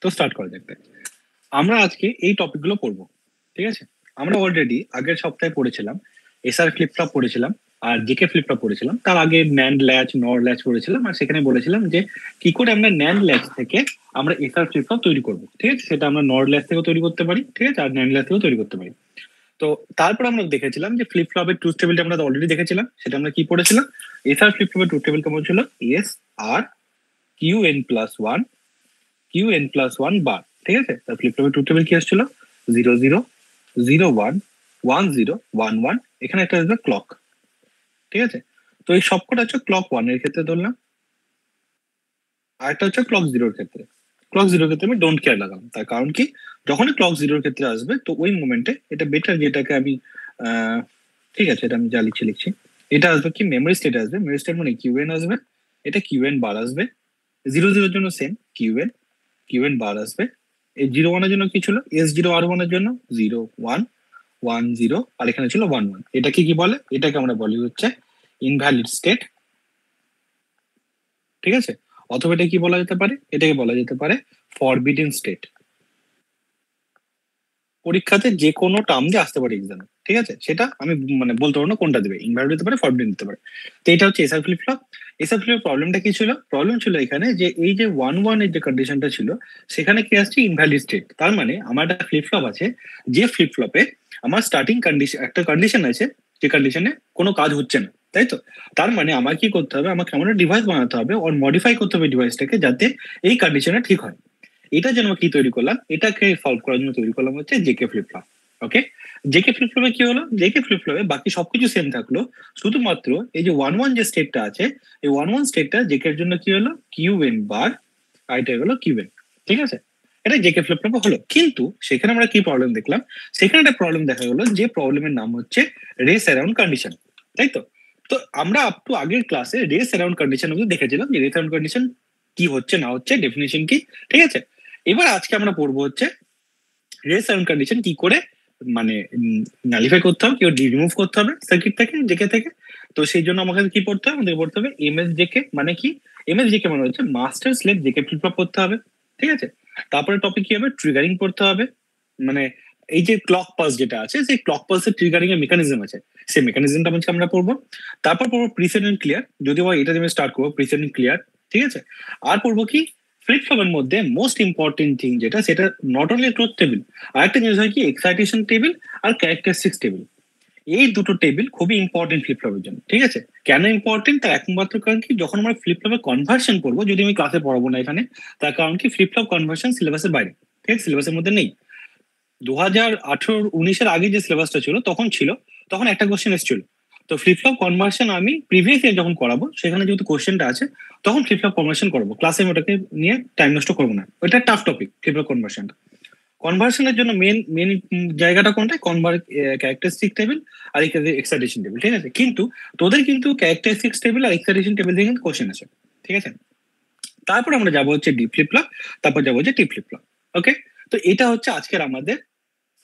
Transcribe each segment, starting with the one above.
তো স্টার্ট করা যাক। আমরা আজকে এই টপিকগুলো পড়বো, ঠিক আছে? আমরা অলরেডি আগের সপ্তাহে পড়েছিলাম এসআর ফ্লিপ ফ্লপ পড়েছিলাম আর জেকে ফ্লিপ ফ্লপ পড়েছিলাম। তার আগে ন্যান্ড ল্যাচ, নর ল্যাচ পড়েছিলাম, আর সেখানে বলেছিলাম যে কি করে আমরা ন্যান্ড ল্যাচ থেকে আমরা এসআর ফ্লিপ ফ্লপ তৈরি করবো, ঠিক আছে? সেটা আমরা নর ল্যাচ থেকেও তৈরি করতে পারি, ঠিক আছে, আর ন্যান্ড ল্যাচ থেকেও তৈরি করতে পারি। তো তারপর আমরা দেখেছিলাম যে ফ্লিপ ফ্লপের ট্রুথ টেবিলটা আমরা অলরেডি দেখেছিলাম। সেটা আমরা কি পড়েছিলাম? এসআর ফ্লিপ ফ্লপের ট্রুথ টেবিল কেমন ছিল? S R Q N plus one, Q N plus one bar, ঠিক আছে? তার ফ্লিপ ফ্লপের ট্রুথ টেবিল কি আসছিল? 0 0 0 1 1 0 1 1, এখানে একটা আসবে ক্লক, ঠিক আছে? তো এই সবকটা হচ্ছে ক্লক ওয়ান এর ক্ষেত্রে ধরলাম, আর একটা হচ্ছে ক্লক জিরোর ক্ষেত্রে। ক্লক জিরোর ক্ষেত্রে আমি ডোন্ট কেয়ার লাগালাম, তার কারণ কি, যখনই ক্লক জিরোর ক্ষেত্রে আসবে তো ওই মোমেন্টে এটা বেটার, যেটাকে আমি ঠিক আছে, এটা আমি যা লিখছি লিখছি, এটা আসবে কি, মেমোরি স্টেট আসবে। মেমোরি স্টেট মানে কিউএন আসবে, এটা কিউএন বার আসবে। 0 0 জন্য সেম কিউএন, কিউএন বার আসবে। এই 0 1 এর জন্য কি ছিল? S0 R1 এর জন্য 0 1 1 0, আর এখানে ছিল 1 1। এটাকে কি বলে? এটাকে আমরা বলি হচ্ছে ইনভ্যালিড স্টেট, ঠিক আছে? অথবা এটা কি বলা যেতে পারে? এটাকে বলা যেতে পারে ফরবিডেন স্টেট। পরীক্ষাতে যে কোনো টার্ম দিয়ে আসতে পারে এক্সামে, ঠিক আছে? সেটা আমি মানে বলতে পারবো না কোনটা দেবে, ইনভ্যালিড দিতে পারে, ফরবিডেন দিতে পারে। তো এটা হচ্ছে SR flip flop. SR flip প্রবলেমটা কি ছিল? প্রবলেম ছিল এখানে যে এই যে 1 1 এর যে কন্ডিশনটা ছিল, সেখানে কি আসছে? Invalid state. তার মানে আমার একটা ফ্লিপ ফ্লপ আছে, যে ফ্লিপ ফ্লপে আমার স্টার্টিং কন্ডিশন, একটা কন্ডিশন আছে, যে কন্ডিশনে কোনো কাজ হচ্ছে না, তাই তো? তার মানে আমার কি করতে হবে? আমাকে এমন একটা ডিভাইস বানাতে হবে, ওর মডিফাই করতে হবে ডিভাইসটাকে, যাতে এই কন্ডিশনে ঠিক হয়। এটার জন্য কি তৈরি করলাম? এটাকে সলভ করার জন্য তৈরি করলাম হচ্ছে জেকে ফ্লিপ ফ্লপ। ওকে, জেকে ফ্লিপ ফ্লপে কি হলো? জেকে ফ্লিপ ফ্লপে বাকি সবকিছু সেম থাকলো, শুধুমাত্র এই যে 1 1 যে স্টেটটা আছে, এই 1 1 স্টেটটা জেকের জন্য কি হলো? কিউ এন বার, আর এটা হলো কিউ এন, ঠিক আছে? এটা জেকে ফ্লিপ ফ্লপে হলো। কিন্তু সেখানে আমরা কি প্রবলেম দেখলাম? সেখানে একটা প্রবলেম দেখা গেলো, যে প্রবলেমের নাম হচ্ছে রেস অ্যারাউন্ড কন্ডিশন, তাই তো? তো আমরা আপ টু আগের ক্লাসে রেস অ্যারাউন্ড কন্ডিশন অবধি দেখেছিলাম যে রেস অ্যারাউন্ড কন্ডিশন কি হচ্ছে না হচ্ছে, ডেফিনেশন কি, ঠিক আছে? এবার আজকে আমরা পড়বো হচ্ছে রেস অ্যারাউন্ড কন্ডিশন কি করে মানে নালিফাই করতে হবে, কি রিমুভ করতে হবে সার্কিট থেকে, জেকে থেকে। তো সেই জন্য আমাকে কি পড়তে হবে? আমাদের পড়তে হবে এমএস জেকে। মানে কি? এমএস জেকে মানে হচ্ছে master slave JK flip flop করতে হবে, ঠিক আছে? তারপরে টপিক কি হবে? ট্রিগারিং পড়তে হবে। মানে এই যে ক্লক পালস যেটা আছে, সেই ক্লক পালসের ট্রিগারিং এর মেকানিজম আছে, সেই মেকানিজমটা আমরা পড়বো। তারপর পড়বো প্রিসিডেন্ট ক্লিয়ার, যদিও এটা দিয়ে স্টার্ট করবো প্রিসিডেন্ট ক্লিয়ার, ঠিক আছে? আর পড়বো কি, ফ্লিপ ফ্লপের মধ্যে মোস্ট ইম্পর্টেন্ট থিং যেটা, সেটা নট অনলি ট্রুথ টেবিল, আরেকটা জিনিস হয় কি, এক্সাইটেশন টেবিল আর ক্যারেক্টারিস্টিক্স টেবিল। এই দুটো টেবিল খুবই ইম্পর্টেন্ট ফ্লিপ ফ্লপের জন্য, ঠিক আছে? কেন ইম্পর্টেন্ট? তার একমাত্র কারণ কি, যখন আমরা ফ্লিপ ফ্লপে কনভার্সন করবো, যদি আমি ক্লাসে পড়াবো না এখানে, তার কারণ কি, ফ্লিপ ফ্লপ কনভার্সন সিলেবাসের বাইরে, ঠিক আছে? সিলেবাসের মধ্যে নেই। 2018-19 আগে যে সিলেবাসটা ছিল তখন ছিল, তখন একটা কোশ্চেন এসেছিল। তো ফ্লিপ ফ্লপ কনভার্সন আমি প্রিভিয়াস ইয়ার যখন করাবো, সেখানে যেহেতু কোশ্চেনটা আছে, তখন ফ্লিপ ফ্লপ কনভার্সন করবো ক্লাসে, আমি ওটাকে নিয়ে টাইম নষ্ট করবো না। ওটা টাফ টপিক, ফ্লিপ ফ্লপ কনভার্সনটা। কনভার্সনের জন্য মেন মেন জায়গাটা কোনটা? ক্যারেক্টারিস্টিক টেবিল আর এক্সাইটেশন টেবিল, ঠিক আছে? কিন্তু তোদের কিন্তু ক্যারেক্টারিস্টিক্স টেবিল আর এক্সাইটেশন টেবিল থেকে কিন্তু কোশ্চেন আছে, ঠিক আছে? তারপর আমরা যাবো হচ্ছে ডিপ ফ্লিপ ফ্লপ, তারপর যাবো হচ্ছে টিপ ফ্লিপ ফ্লপ। ওকে, তো এটা হচ্ছে আজকের আমাদের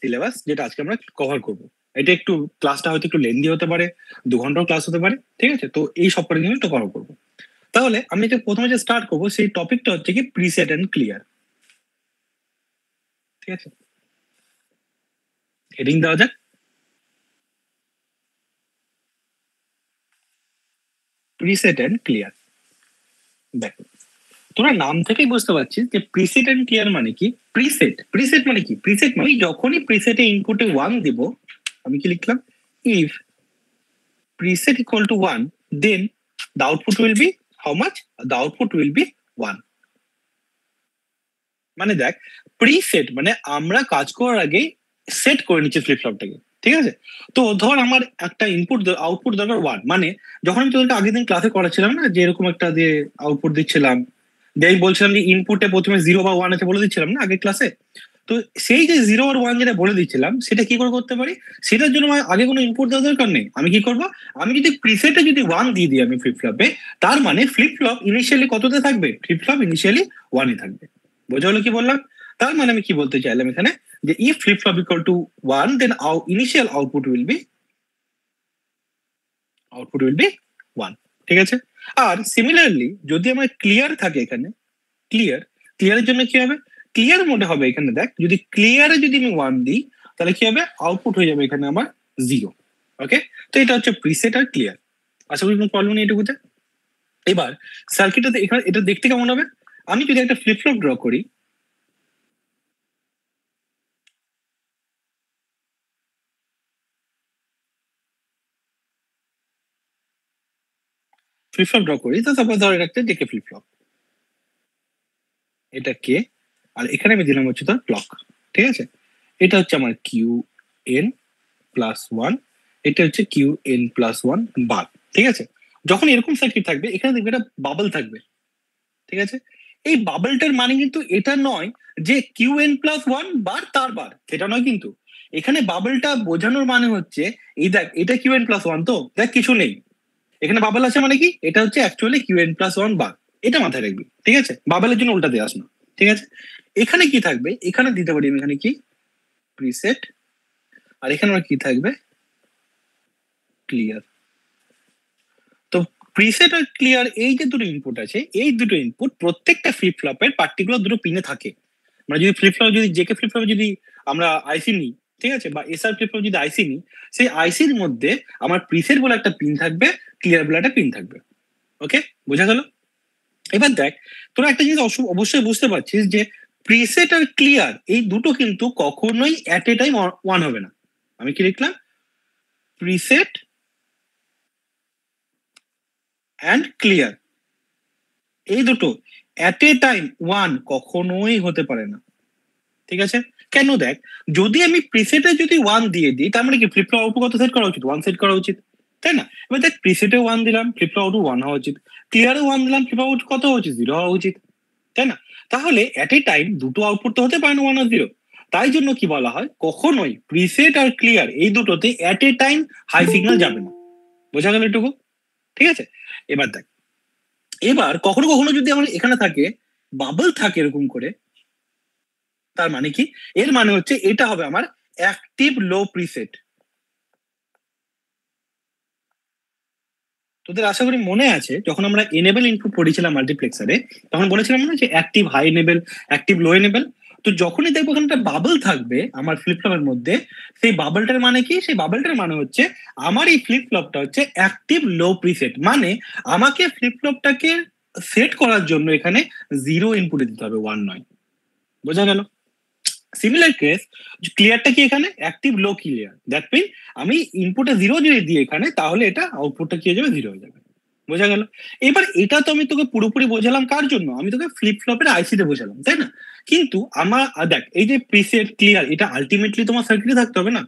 সিলেবাস, যেটা আজকে আমরা কভার করবো। এটা একটু ক্লাসটা হয়তো একটু লেন্দি হতে পারে, 2 ঘন্টার ক্লাস হতে পারে, ঠিক আছে? তো এই সব কটা জিনিস কভার করবো। তাহলে আমি যে প্রথমে যে স্টার্ট করবো, সেই টপিকটা হচ্ছে কি, প্রিসেট এন্ড ক্লিয়ার, ঠিক আছে? হেডিং দেওয়া যাক, প্রিসেট এন্ড ক্লিয়ার। দেখো, তোরা নাম থেকেই বুঝতে পারছিস যে প্রিসেট এন্ড ক্লিয়ার মানে কি। প্রিসেট, প্রিসেট মানে কি? প্রিসেট মানে যখনই প্রিসেটে ইনপুটে 1 দিব, আমি কি লিখলাম? If preset equal to 1, then the output will be how much? The output will be 1. মানে দেখ, প্রিসেট মানে আমরা কাজ করার আগে সেট করে নিচ্ছি ফ্লিপ ফ্লপটাকে, ঠিক আছে? তো ধর আমার একটা ইনপুট আউটপুট দরকার 1, মানে যখন আমি তোদেরকে আগের দিন ক্লাসে করাচ্ছিলাম না, যে এরকম একটা দিয়ে আউটপুট দিচ্ছিলাম, দিয়ে আমি বলছিলাম যে ইনপুটে প্রথমে 0 বা 1 আছে বলে দিচ্ছিলাম না আগের ক্লাসে। তো সেই যে 0 আর 1 যেটা বলে দিচ্ছিলাম, সেটা কি করে করতে পারি? সেটার জন্য আমার আগে কোনো ইনপুট দেওয়ার দরকার নেই। আমি কি করবো? আমি যদি প্রিসেটে যদি 1 দিয়ে দিই আমি ফ্লিপ ফ্লপে, তার মানে ফ্লিপ ফ্লপ ইনিশিয়ালি কততে থাকবে? ফ্লিপ ফ্লপ ইনিশিয়ালি 1-এ থাকবে। বোঝা হলো কি বললাম? তার মানে আমি কি বলতে চাইলাম এখানে, যে if flip flop equal to 1, then initial output will be 1, ঠিক আছে? আর সিমিলারলি যদি আমার ক্লিয়ার থাকে এখানে, ক্লিয়ারের জন্য কি হবে? ক্লিয়ার মোডে হবে এখানে দেখ, যদি ক্লিয়ারে যদি আমি 1 দিই তাহলে কি হবে, আউটপুট হয়ে যাবে এখানে আমার 0। ওকে, তো এটা হচ্ছে প্রিসেট আর ক্লিয়ার। আশা করি কোনো প্রবলেম নেই এটুকুতে। এবার সার্কিটটাতে এখানে এটা দেখতে কেমন হবে, আমি যদি একটা ফ্লিপ ফ্লপ ড্র করি, ফ্লিপ ফ্লপ ড্র করি, তো সাপোজ ধরে রাখতে যে কে ফ্লিপ ফ্লপ, এটা কে, আর এখানে আমি দিলাম হচ্ছে তোর ক্লক। ঠিক আছে, এটা হচ্ছে আমার কিউ এন প্লাস ওয়ান, এটা হচ্ছে Q N plus one bar. ঠিক আছে, যখন এরকম সার্কিট থাকবে এখানে দেখবে একটা বাবল থাকবে। ঠিক আছে, এই বাবলটার মানে কিন্তু এটা নয় যে কিউ এন প্লাস ওয়ান বার তার বার, সেটা নয় কিন্তু। এখানে বাবলটা বোঝানোর মানে হচ্ছে এই দেখ, এটা কিউ এন প্লাস ওয়ান, তো দেখ কিছু নেই এখানে, বাবল আছে মানে কি, এটা হচ্ছে actually Q N plus one bar, এটা মাথায় রাখবি। ঠিক আছে, বাবলের জন্য উল্টা দিয়ে আসনা। ঠিক আছে, এখানে কি থাকবে, এখানে দিতে পারি আমি এখানে কি প্রিসেট, আর এখানে আমার কি থাকবে ক্লিয়ার। তো প্রিসেট আর ক্লিয়ার এই যে দুটো ইনপুট আছে, এই দুটো ইনপুট প্রত্যেকটা ফ্লিপ ফ্লপের পার্টিকুলার দুটো পিনে থাকে। মানে যদি ফ্লিপ ফ্লপ যদি জেকে ফ্লিপ ফ্লপ যদি আমরা আইসি নিই, ঠিক আছে, বা এসআর ফ্লিপ ফ্লপ যদি আইসি নিই, সেই আইসির মধ্যে আমার প্রিসেট বলে একটা পিন থাকবে, ক্লিয়ার বলে একটা পিন থাকবে। ওকে, বোঝা গেল? এবার দেখ, তোরা একটা জিনিস অবশ্যই বুঝতে পারছিস যে প্রিসেট আর ক্লিয়ার এই দুটো কিন্তু কখনোই অ্যাট এ টাইম ওয়ান হবে না। আমি কি লিখলাম, প্রিসেট অ্যান্ড ক্লিয়ার এই দুটো অ্যাট এ টাইম ওয়ান কখনোই হতে পারে না। ঠিক আছে, কেন দেখ, যদি আমি প্রিসেটে যদি ওয়ান দিয়ে দিই তার মানে কি ফ্লিপ ফ্লপ আউটপুট কত সেট করা উচিত, ওয়ান সেট করা উচিত, তাই না? এবার দেখ, প্রিসেটে ওয়ান দিলাম, ফ্লিপ ফ্লপ আউটপুট ওয়ান হওয়া উচিত, ক্লিয়ারে ওয়ান দিলাম, ফ্লিপ আউট কত হওয়া উচিত, জিরো হওয়া উচিত, তাই না? তাহলে অ্যাট এ টাইম দুটো আউটপুট তো হতে পারে না ওয়ান আর জিরো। তাই জন্য কি বলা হয়, কখনোই প্রিসেট আর ক্লিয়ার এই দুটোতে at a time high signal যাবে না। বোঝা গেল এটুকু? ঠিক আছে, এবার দেখ, এবার কখনো কখনো যদি আমার এখানে থাকে বাবল থাকে এরকম করে, তার মানে কি, এর মানে হচ্ছে এটা হবে আমার অ্যাক্টিভ লো প্রিসেট। তোদের আশা করি মনে আছে যখন আমরা এনেবল ইনপুট পড়েছিলাম মাল্টিপ্লেক্সারে, তখন বলেছিলাম না যে অ্যাক্টিভ হাই এনেবল, অ্যাক্টিভ লো এনেবল। তো যখনই দেখবো ওখানে একটা বাবল থাকবে আমার ফ্লিপ ফ্লপের মধ্যে, সেই বাবলটার মানে কি, সেই বাবলটার মানে হচ্ছে আমার এই ফ্লিপ ফ্লপটা হচ্ছে অ্যাক্টিভ লো প্রিসেট, মানে আমাকে ফ্লিপ ফ্লপটাকে সেট করার জন্য এখানে জিরো ইনপুট দিতে হবে, ওয়ান নয়। বোঝা গেল? সিমিলার কেস, ক্লিয়ারটা কি এখানে active low clear, that mean আমি ইনপুটে জিরো যদি দিই এখানে, তাহলে এটা আউটপুটটা কি হয়ে যাবে, জিরো হয়ে যাবে। বোঝা গেল? এবার এটা তো আমি তোকে পুরোপুরি বোঝালাম কার জন্য, আমি তোকে ফ্লিপ ফ্লপের আইসিতে বোঝালাম, তাই না? কিন্তু আমার দেখ, এই যে প্রিসেট ক্লিয়ার এটা আলটিমেটলি তোমার সার্কিটে থাকতে হবে না।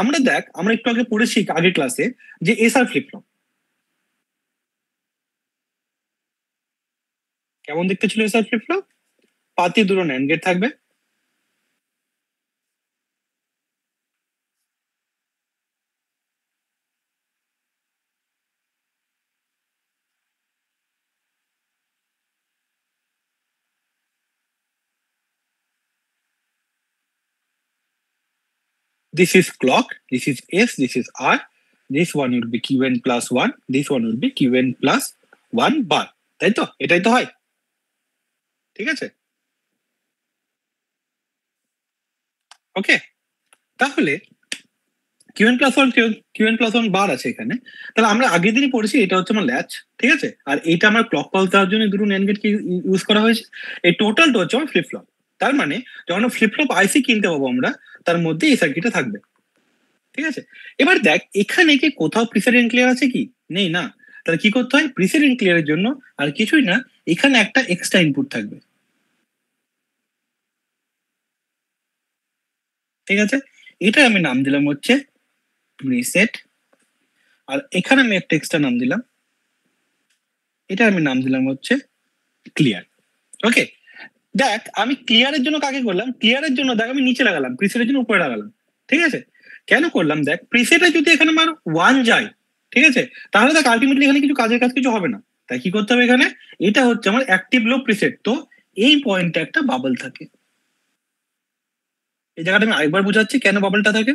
আমরা দেখ, আমরা একটু আগে পড়েছি আগের ক্লাসে যে এসআর ফ্লিপ ফ্লপ কেমন দেখতে ছিল। এসআর ফ্লিপ ফ্লপ পাতি দুটো ন্যান্ড গেট থাকবে, this is clock, this is S, this is R, this one will be Qn plus 1, this one will be Qn plus 1 bar, তাই তো? এটাই তো হয়, ঠিক আছে? ওকে, তাহলে Qn plus 1, Qn plus 1 বার আছে এখানে, তাহলে আমরা আগের দিনই পড়েছি এটা হচ্ছে আমার ল্যাচ, ঠিক আছে? আর এটা আমার ক্লক পালস দেওয়ার জন্য দুটো ন্যান্ড গেটকে ইউজ করা হয়েছে। এই টোটালটা হচ্ছে আমার ফ্লিপ ফ্লপ। তার মানে যখন ফ্লিপ ফ্লপ আইসি কিনতে পাবো আমরা, তার মধ্যে এই সার্কিটটা থাকবে। ঠিক আছে, এবার দেখ, এখানে কি কোথাও প্রিসিডেন্ট ক্লিয়ার আছে কি, নেই না? তাহলে কি করতে হয়, প্রিসিডেন্ট ক্লিয়ারের জন্য আর কিছুই না, এখানে একটা এক্সট্রা ইনপুট থাকবে। ঠিক আছে, এটা আমি নাম দিলাম হচ্ছে প্রিসেট, আর এখানে আমি একটা এক্সট্রা নাম দিলাম, এটা আমি নাম দিলাম হচ্ছে ক্লিয়ার। ওকে, দেখ আমি ক্লিয়ারের জন্য কাকে করলাম, ক্লিয়ারের জন্য দেখ আমি নিচে লাগালাম, প্রিসেটের জন্য উপরে লাগালাম। ঠিক আছে, কেন করলাম, দেখ প্রিসেটে যদি এখানে আমার ওয়ান যায়, ঠিক আছে, তাহলে দেখ আলটিমেটলি এখানে কিছু কাজের কাজ কিছু হবে না। তাই কি করতে হবে, এখানে এটা হচ্ছে আমার অ্যাক্টিভ লো প্রিসেট, তো এই পয়েন্টে একটা বাবল থাকে। এই জায়গাটা আমি আরেকবার বোঝাচ্ছি কেন বাবলটা থাকে।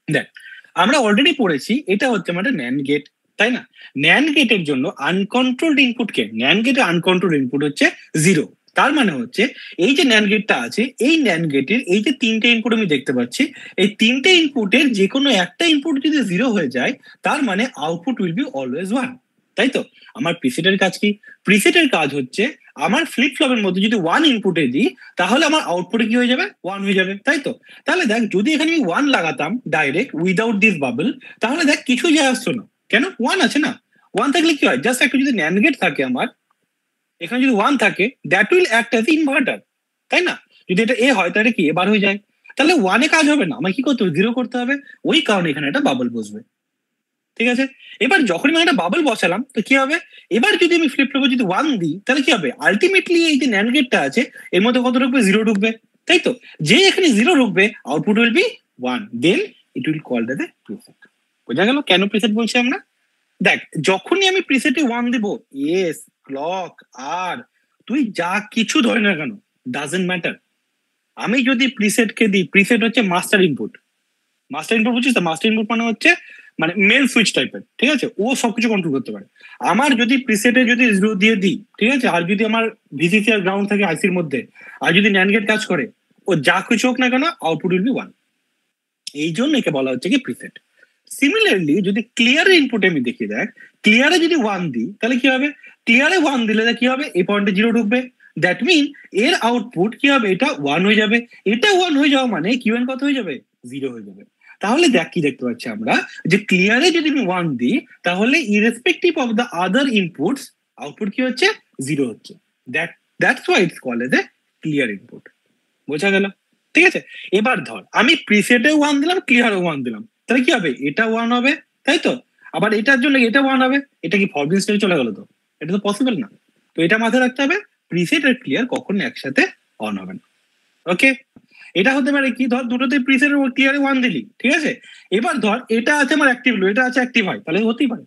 দেখ, আমরা অলরেডি পড়েছি এটা হচ্ছে আমাদের ন্যান্ড গেট, তাই না? ন্যান্ড গেটের জন্য আনকন্ট্রোলড ইনপুট কে, ন্যান্ড গেটের আনকন্ট্রোলড ইনপুট হচ্ছে জিরো। তার মানে হচ্ছে এই যে ন্যান্ড গেটটা আছে, এই ন্যান্ড গেটের এই যে তিনটে ইনপুট আমি দেখতে পাচ্ছি, এই তিনটে ইনপুটের যে কোনো একটা ইনপুট যদি জিরো হয়ে যায়, তার মানে output will be always one. তাই তো? আমার প্রিসেটের কাজ কি? প্রিসেটের কাজ হচ্ছে আমার ফ্লিপ ফ্লপের মধ্যে যদি ওয়ান ইনপুটে দিই, তাহলে আমার আউটপুটে কি হয়ে যাবে? ওয়ান হয়ে যাবে। তাই তো? তাহলে দেখ, যদি এখানে আমি ওয়ান লাগাতাম ডাইরেক্ট উইদাউট দিস বাবল, তাহলে দেখ কিছু যায় আসতো না। কেন? ওয়ান আছে না। ওয়ান থাকলে কি হয়? জাস্ট একটা যদি ন্যান্ড গেট থাকে আমার, এখানে যদি ওয়ান থাকে, that will act as inverter. তাই না? যদি এটা এ হয় তাহলে কি এবার হয়ে যায়? তাহলে ওয়ানে কাজ হবে না, আমাকে কি করতে হবে? জিরো করতে হবে। ওই কারণে এখানে একটা বাবল বসবে। ঠিক আছে? এবার যখন আমি একটা বাবল বসালাম, তো কি হবে? এবার যদি আমি ফ্লিপ ফ্লপে যদি ওয়ান দিই, তাহলে কি হবে? আলটিমেটলি এই যে ন্যান্ড গেটটা আছে, এর মধ্যে কত ঢুকবে? জিরো ঢুকবে। তাই তো? যে এখানে জিরো ঢুকবে, output will be one, then it will call the preset. বোঝা গেল কেন প্রিসেট বলছি আমরা? দেখ, যখনই আমি প্রিসেটে ওয়ান দেবো, এস, ক্লক, আর, তুই যা কিছু ধরে না কেন, ডাজেন্ট ম্যাটার। আমি যদি প্রিসেটকে দিই, প্রিসেট হচ্ছে মাস্টার ইনপুট। মাস্টার ইনপুট বুঝছিস তো? মাস্টার ইনপুট মানে হচ্ছে মানে মেন সুইচ টাইপের। ঠিক আছে? ও সবকিছু কন্ট্রোল করতে পারে। আমার যদি প্রিসেটে যদি জিরো দিয়ে দিই, ঠিক আছে, আর যদি আমার ভিসিসি আর গ্রাউন্ড থাকে আইসির মধ্যে, আর যদি ন্যান্ড গেট কাজ করে, ও যা কিছু হোক না কেন, আউটপুট উইল বি ওয়ান। এই জন্য একে বলা হচ্ছে কি প্রিসেট। সিমিলারলি যদি ক্লিয়ারের ইনপুটে আমি দেখি, দেখ, ক্লিয়ারে যদি ওয়ান দিই, তাহলে কি হবে? ক্লিয়ারে ওয়ান দিলে কি হবে? এই পয়েন্টে জিরো ঢুকবে। দ্যাট মিন এর আউটপুট কি হবে? এটা ওয়ান হয়ে যাবে। এটা ওয়ান হয়ে যাওয়া মানে কিউএন কত হয়ে যাবে? জিরো হয়ে যাবে। তাহলে দেখ কি দেখতে পাচ্ছি আমরা, যে ক্লিয়ারে যদি আমি ওয়ান দিই, তাহলে irrespective of the other inputs, output কি হচ্ছে? জিরো হচ্ছে। That's why it's called as a clear input. বোঝা গেল? ঠিক আছে? এবার ধর আমি প্রিসেটে ওয়ান দিলাম, ক্লিয়ারে ওয়ান দিলাম, তাহলে কি হবে? এটা ওয়ান হবে। তাই তো? আবার এটার জন্য এটা ওয়ান হবে। এটা কি ফরবিন স্টেটে চলে গেল? তো এটা তো পসিবল না। তো এটা মাথায় রাখতে হবে, প্রিসেট আর ক্লিয়ার কখনো একসাথে অন হবে না। ওকে? এটা হতে পারে কি, ধর দুটোতে প্রিসেট আর ক্লিয়ারে ওয়ান দিলি, ঠিক আছে, এবার ধর এটা আছে আমার অ্যাক্টিভ লো, এটা আছে অ্যাক্টিভ হাই, তাহলে হতেই পারে।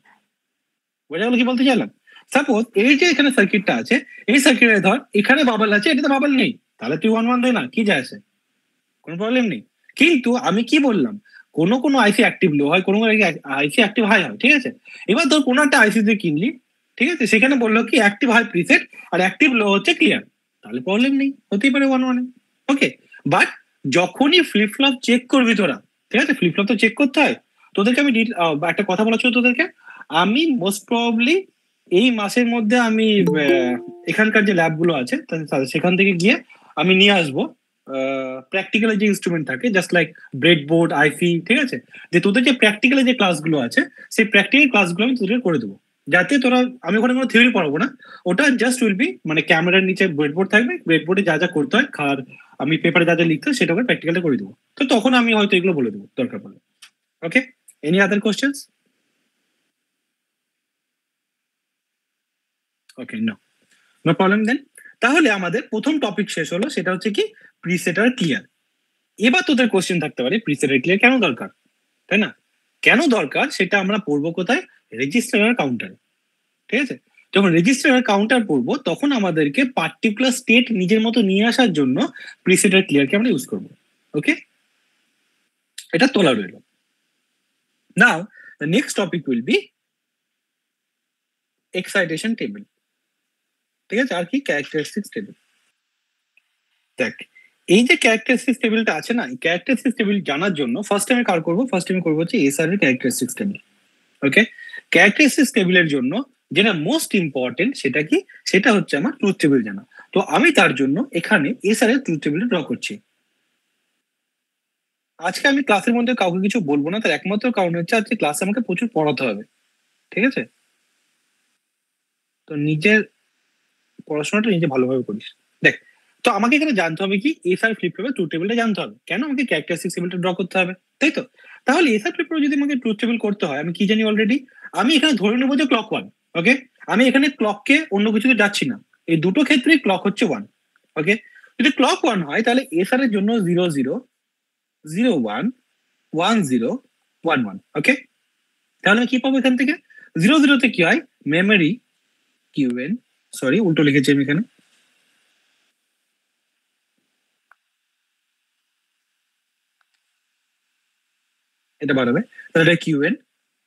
বোঝা গেল কি বলতে চাইলাম? সাপোজ এই যে এখানে সার্কিটটা আছে, এই সার্কিটে ধর এখানে বাবল আছে, এটাতে বাবল নেই, তাহলে তুই ওয়ান ওয়ান দে না, কি যায় আসে? কোনো প্রবলেম নেই। কিন্তু আমি কি বললাম, কোনো কোনো আইসি অ্যাক্টিভ লো হয়, কোনো কোনো আইসি অ্যাক্টিভ হাই হয়। ঠিক আছে? এবার ধর কোনো একটা আইসি তুই কিনলি, ঠিক আছে, সেখানে বললো কি অ্যাক্টিভ হাই প্রিসেট আর অ্যাক্টিভ লো হচ্ছে ক্লিয়ার, তাহলে প্রবলেম নেই, হতেই পারে ওয়ান ওয়ানে। ওকে? বাট যখনই ফ্লিপ ফ্লপ চেক করবি তোরা, ঠিক আছে, ফ্লিপ ফ্লপ তো চেক করতে হয়। তোদেরকে আমি একটা কথা বলা ছিল তোদেরকে, আমি মোস্ট প্রবাবলি এই মাসের মধ্যে আমি এখানকার যে ল্যাবগুলো আছে সেখান থেকে গিয়ে আমি নিয়ে আসবো প্র্যাকটিক্যালের যে ইনস্ট্রুমেন্ট থাকে, জাস্ট লাইক ব্রেড বোর্ড, আইসি, ঠিক আছে, যে তোদের যে প্র্যাকটিক্যালের যে ক্লাসগুলো আছে, সেই প্র্যাকটিক্যাল ক্লাসগুলো আমি তোদের করে দেবো, যাতে তোরা, আমি ওখানে কোনো থিওরি পড়াবো না, ওটা জাস্ট উইল বি মানে ক্যামেরার নিচে ব্রেডবোর্ড থাকবে, ব্রেডবোর্ডে যা যা করতে হয়, আর আমি পেপারে যা যা লিখতে হয় সেটা করে প্র্যাকটিক্যালটা করে দেবো। তো তখন আমি হয়তো এগুলো বলে দেবো দরকার পড়লে। Okay? Any other questions? Okay, no, no problem then. তাহলে আমাদের প্রথম টপিক শেষ হলো, সেটা হচ্ছে কি প্রিসেট আর ক্লিয়ার। এবার তোদের কোশ্চেন থাকতে পারে প্রিসেট আর ক্লিয়ার কেন দরকার, তাই না? কেন দরকার সেটা আমরা পড়বো কোথায়? রেজিস্টার আর কাউন্টার। ঠিক আছে? যখন রেজিস্টার আর কাউন্টার পড়বো, তখন আমাদেরকে পার্টিকুলার স্টেট নিজের মতো নিয়ে আসার জন্য প্রিসেট আর ক্লিয়ারকে আমরা ইউজ করবো। ওকে? এটা তোলা রইল। Now the next topic will be excitation table. ঠিক আছে? আর কি ক্যারেক্টারিস্টিক্স টেবিল। দেখ, এই যে ক্যারেক্টারিস্টিক্স টেবিলটা আছে না, এই ক্যারেক্টারিস্টিক্স টেবিল জানার জন্য ফার্স্ট আমি কার করবো? ফার্স্ট আমি করবো হচ্ছে এসআর এর ক্যারেক্টারিস্টিক্স টেবিল। ওকে? ক্যারেক্টারিস্টিক্স টেবিলের জন্য যেটা মোস্ট ইম্পর্টেন্ট সেটা কি? সেটা হচ্ছে আমার ট্রুথ টেবিল জানা। তো আমি তার জন্য এখানে এসআর এর ট্রুথ টেবিল ড্র করছি। আজকে আমি ক্লাসের মধ্যে কাউকে কিছু বলবো না, তার একমাত্র কারণ হচ্ছে আজকে ক্লাসে আমাকে প্রচুর পড়াতে হবে। ঠিক আছে? তো নিজের পড়াশোনাটা নিজে ভালোভাবে করিস। দেখ, তো আমাকে এখানে জানতে হবে কি এসআর ফ্লিপ ফ্লপের ট্রুথ টেবিলটা জানতে হবে। কেন? আমাকে ক্যারেক্টারিস্টিক্স টেবিলটা ড্র করতে হবে, তাই তো? তাহলে এসআর ফ্লিপ ফ্লপে যদি আমাকে ট্রুথ টেবিল করতে হয়, আমি কি জানি অলরেডি? আমি এখানে ধরে নেবো যে ক্লক ওয়ান। ওকে? আমি এখানে ক্লককে অন্য কিছুতে যাচ্ছি না, এই দুটো ক্ষেত্রেই ক্লক হচ্ছে ওয়ান। ওকে? যদি ক্লক ওয়ান হয়, তাহলে এসআর এর জন্য 00, 01, 10, 11। ওকে? তাহলে আমি কি পাবো এখান থেকে? 00 তে কি হয়? মেমোরি কিউএন, সরি উল্টো লিখেছি আমি এখানে, এটা বাড়াবে, তাহলে এটা কিউএন,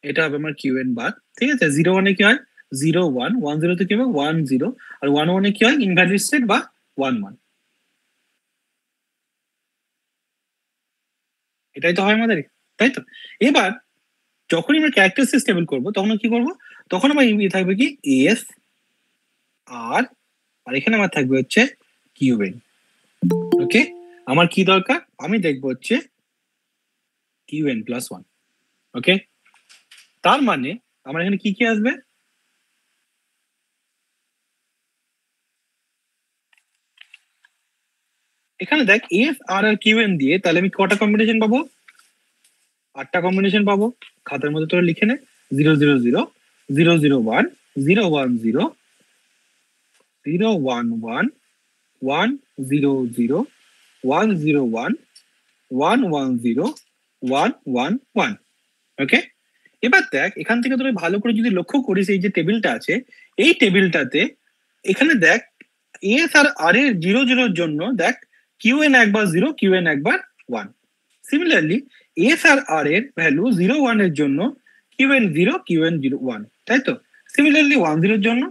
এটা হবে আমার কিউএন বার। ঠিক আছে? 01-এ কি হয়? 01, 10-তে কি হবে? 10, আর 11-এ কি হয়? ইনভ্যালিড স্টেট বা 1 1। এটাই তো হয় আমাদের, তাই তো? এবার যখনই আমরা ক্যারেক্টারিস্টিক্স টেবিল করবো তখন কি করবো, তখন আমার থাকবে কি এস আর এখানে আমার থাকবে হচ্ছে কিউএন। ওকে, আমার কি দরকার, আমি দেখবো হচ্ছে কিউএন প্লাস 1। ওকে, তার মানে আমার এখানে কি কি আসবে, এখানে দেখ এস আর কিউএন দিয়ে তাহলে আমি কটা কম্বিনেশন পাবো, 8টা কম্বিনেশন পাবো। খাতার মধ্যে তোরা লিখে নে, 0 0 0 0 0 1 0 1 0 0 1 1 1 0 0 1 0 1 1 1 0 1 1 1। ওকে, এবার দেখ এখান থেকে তোরা ভালো করে যদি লক্ষ্য করিস এই যে টেবিলটা আছে, এই টেবিলটাতে এখানে দেখ এস আর আর এর 0 0 জন্য দেখ কিউএন একবার 0, কিউএন একবার 1। সিমিলারলি এস আর আর এর ভ্যালু 0 1 এর জন্য কিউএন 0, কিউএন 1, তাই তো? সিমিলারলি 1 0 এর জন্য,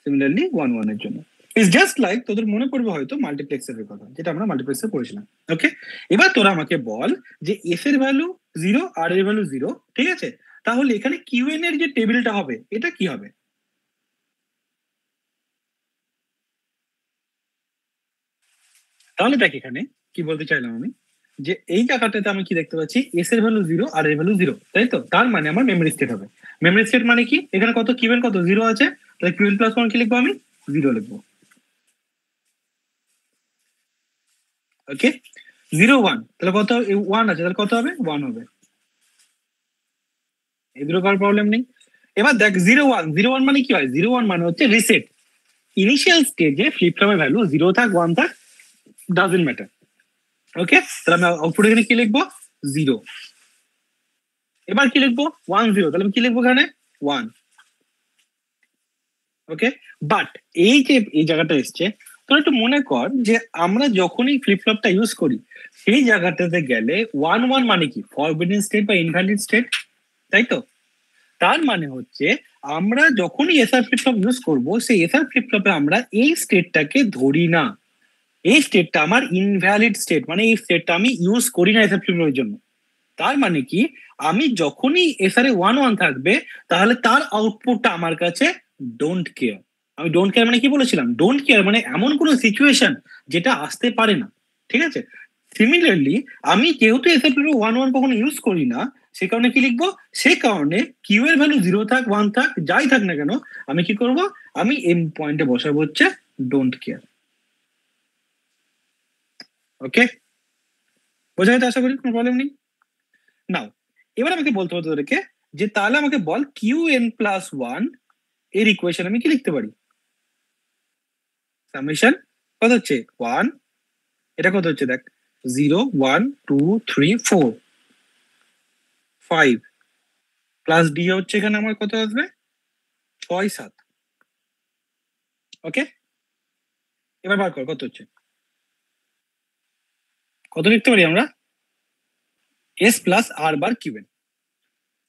সিমিলারলি 1 1 এর জন্য। ইটস জাস্ট লাইক, তোদের মনে পড়বে হয়তো মাল্টিপ্লেক্সারের কথা, যেটা আমরা মাল্টিপ্লেক্সার পড়েছিলাম। ওকে, এবার তোরা আমাকে বল যে এস এর ভ্যালু 0, আর এর ভ্যালু 0, ঠিক আছে? তাহলে এখানে কিউএন এর যে টেবিলটা হবে এটা কি হবে? তাহলে দেখ এখানে কি বলতে চাইলাম আমি, যে এই জায়গাটাতে আমি কি দেখতে পাচ্ছি, এস এর ভ্যালু 0, আর এর ভ্যালু 0, তাই তো? তার মানে আমার মেমরি স্টেট হবে। মেমরি স্টেট মানে কি, এখানে কত কিউএন, কত 0 আছে, তাহলে কিউএন প্লাস 1 কি লিখবো আমি, 0 লিখবো। ওকে, 0 1 তাহলে কত, 1 আছে তাহলে কত হবে, 1 হবে। এই দুটো কার প্রবলেম নেই। এবার দেখ 0 1 মানে কি হয়, 0 1 মানে হচ্ছে রিসেট। ইনিশিয়াল স্টেজে ফ্লিপ ফ্লপের ভ্যালু 0 থাক 1 থাক ডাজন্ট ম্যাটার। ওকে, তাহলে আমি আউটপুট এখানে কি লিখবো, 0। এবার কি লিখবো, 1 0, তাহলে আমি কি লিখবো এখানে, 1। ওকে, বাট এই যে এই জায়গাটা এসছে, তোর একটু মনে কর যে আমরা যখনই ফ্লিপ ফ্লপটা ইউজ করি সেই জায়গাটাতে গেলে 1 1 মানে কি, ফরবিডেন স্টেট বা ইনভ্যালিড স্টেট, তাই তো? তার মানে হচ্ছে আমরা যখনই এসআর ফ্লিপ ফ্লপ ইউজ করবো সেই এসআর ফ্লিপ ফ্লপে আমরা এই স্টেটটাকে ধরি না। এই স্টেটটা আমার ইনভ্যালিড স্টেট, মানে এই স্টেটটা আমি ইউজ করি না এসআর ফ্লিপ ফ্লপের জন্য। তার মানে কি, আমি যখনই এসআর এ 1 1 থাকবে তাহলে তার আউটপুটটা আমার কাছে ডোন্ট কেয়ার। আমি ডোন্ট কেয়ার মানে কি বলেছিলাম, ডোন্ট কেয়ার মানে এমন কোনো সিচুয়েশন যেটা আসতে পারে না, ঠিক আছে? সিমিলারলি আমি যেহেতু এসআর ফ্লিপ 1 1 কখনো ইউজ করি না, সে কারণে কি লিখবো, সে কারণে কিউ এর ভ্যালু 0 থাক 1 থাক যাই থাক না কেন, আমি কি করব, আমি এম পয়েন্টে বসাবো হচ্ছে ডোন্ট কেয়ার। ওকে, বোঝা যায় তো, আশা করি কোনো প্রবলেম নেই। নাও এবার আমাকে বলতে হবে তোদেরকে যে তাহলে আমাকে বল কিউ এন প্লাস 1 এর ইকুয়েশন আমি কি লিখতে পারি। সামেশন কত হচ্ছে 1, এটা কত হচ্ছে দেখ 0 1 2 3 4 5 প্লাস ডি হচ্ছে এখানে আমার কত আসবে 6 7। ওকে, এবার বার কর কত হচ্ছে, কত লিখতে পারি আমরা, এস প্লাস আর বার কিউএন।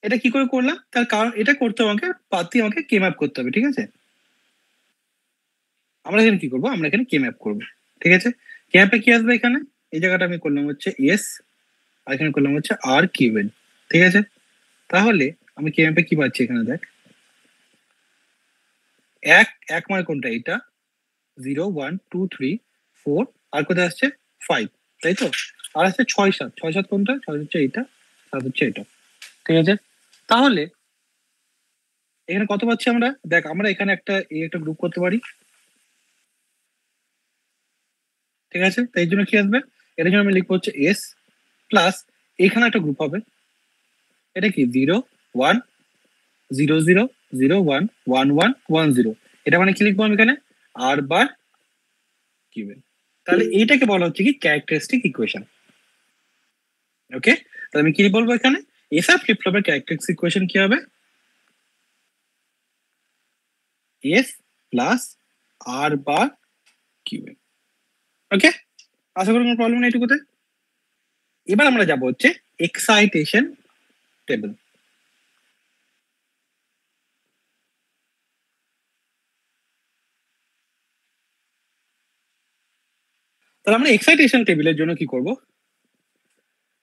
এটা কি করে করলাম, তার কারণ এটা করতে আমাকে পাতি আমাকে কে ম্যাপ করতে হবে, ঠিক আছে? আমরা এখানে কি করবো, আমরা এখানে কে ম্যাপ করবো, ঠিক আছে? কে ম্যাপে কি আসবে এখানে, এই জায়গাটা আমি করলাম হচ্ছে এস, আর এখানে করলাম হচ্ছে আর কিউএন, ঠিক আছে? তাহলে আমি কে ম্যাপে কি পাচ্ছি এখানে দেখ, এক এক মানে কোনটা, এটা 0 1 2 3 4, আর কোথায় আসছে 5, তাই তো? আর আসছে 6 7, 6 7 কোনটা, 6 হচ্ছে এটা, 7 হচ্ছে এটা, ঠিক আছে? তাহলে এখানে কত পাচ্ছি আমরা, দেখ আমরা এখানে একটা একটা গ্রুপ করতে পারি, ঠিক আছে? তাই জন্য কি আসবে, এটার জন্য আমি লিখবো হচ্ছে এস প্লাস, এখানে একটা গ্রুপ হবে, এটা কি 0 1 0 0 0 1 1 1 1 0, এটা মানে কি লিখবো আমি এখানে, আর বার কিউএন। তাহলে এইটাকে বলা হচ্ছে কি ক্যারেক্টারিস্টিক ইকুয়েশন। ওকে, তাহলে আমি কি বলবো এখানে, এসআর ফ্লিপ ফ্লপের ক্যারেক্টারিস্টিক ইকুয়েশন কি হবে, এস প্লাস আর বার কিউএন। ওকে, আশা করি কোনো প্রবলেম নেই এটুকুতে। এবার আমরা যাব হচ্ছে এক্সাইটেশন টেবিল। তাহলে আমরা এক্সাইটেশন টেবিলের জন্য কি করব?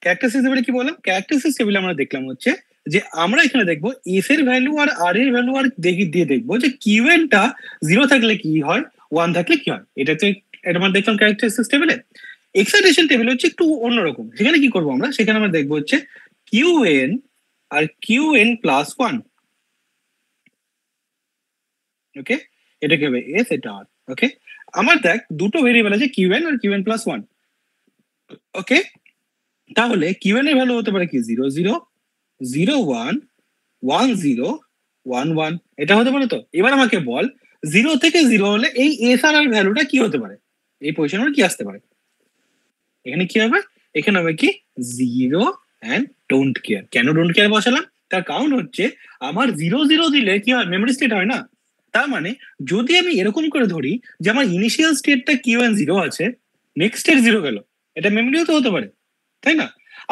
ক্যারেক্টারিস্টিক্স টেবিলে কি বললাম? ক্যারেক্টারিস্টিক্স টেবিলে আমরা দেখলাম হচ্ছে যে আমরা এখানে দেখবো এস এর ভ্যালু আর আর এর ভ্যালু আর দিয়ে দেখবো যে কিউএনটা 0 থাকলে কি হয়, 1 থাকলে কি হয়। এটা তো এটা আমরা দেখলাম ক্যারেক্টারিস্টিক্স টেবিলে। এক্সাইটেশন টেবিল হচ্ছে একটু অন্যরকম। সেখানে কি করবো আমরা? সেখানে আমরা দেখবো হচ্ছে কিউএন আর কিউএন প্লাস 1। ওকে, এটা কি হবে? এস, এটা আর। ওকে, আমার দেখ দুটো ভেরিয়েবল আছে, কিউএন আর কিউএন প্লাস 1। ওকে, তাহলে কিউএন এর ভ্যালু হতে পারে কি 0 0 0 1 1 0 1 1, এটা হতে পারে। তো এবার আমাকে বল 0 থেকে 0 হলে এই এস আর এর ভ্যালুটা কি হতে পারে, এই পজিশনে কি আসতে পারে? এখানে কি হবে? এখানে হবে কি 0 অ্যান্ড ডোন্ট কেয়ার। কেন ডোন্ট কেয়ার বসালাম? তার কারণ হচ্ছে আমার 0 0 দিলে কি হয়, মেমরি স্টেট হয় না। তার মানে যদি আমি এরকম করে ধরি যে আমার ইনিশিয়াল স্টেটটা কিউ এন 0 আছে, নেক্সট স্টেট 0 গেল, এটা মেমরিও তো হতে পারে, তাই না?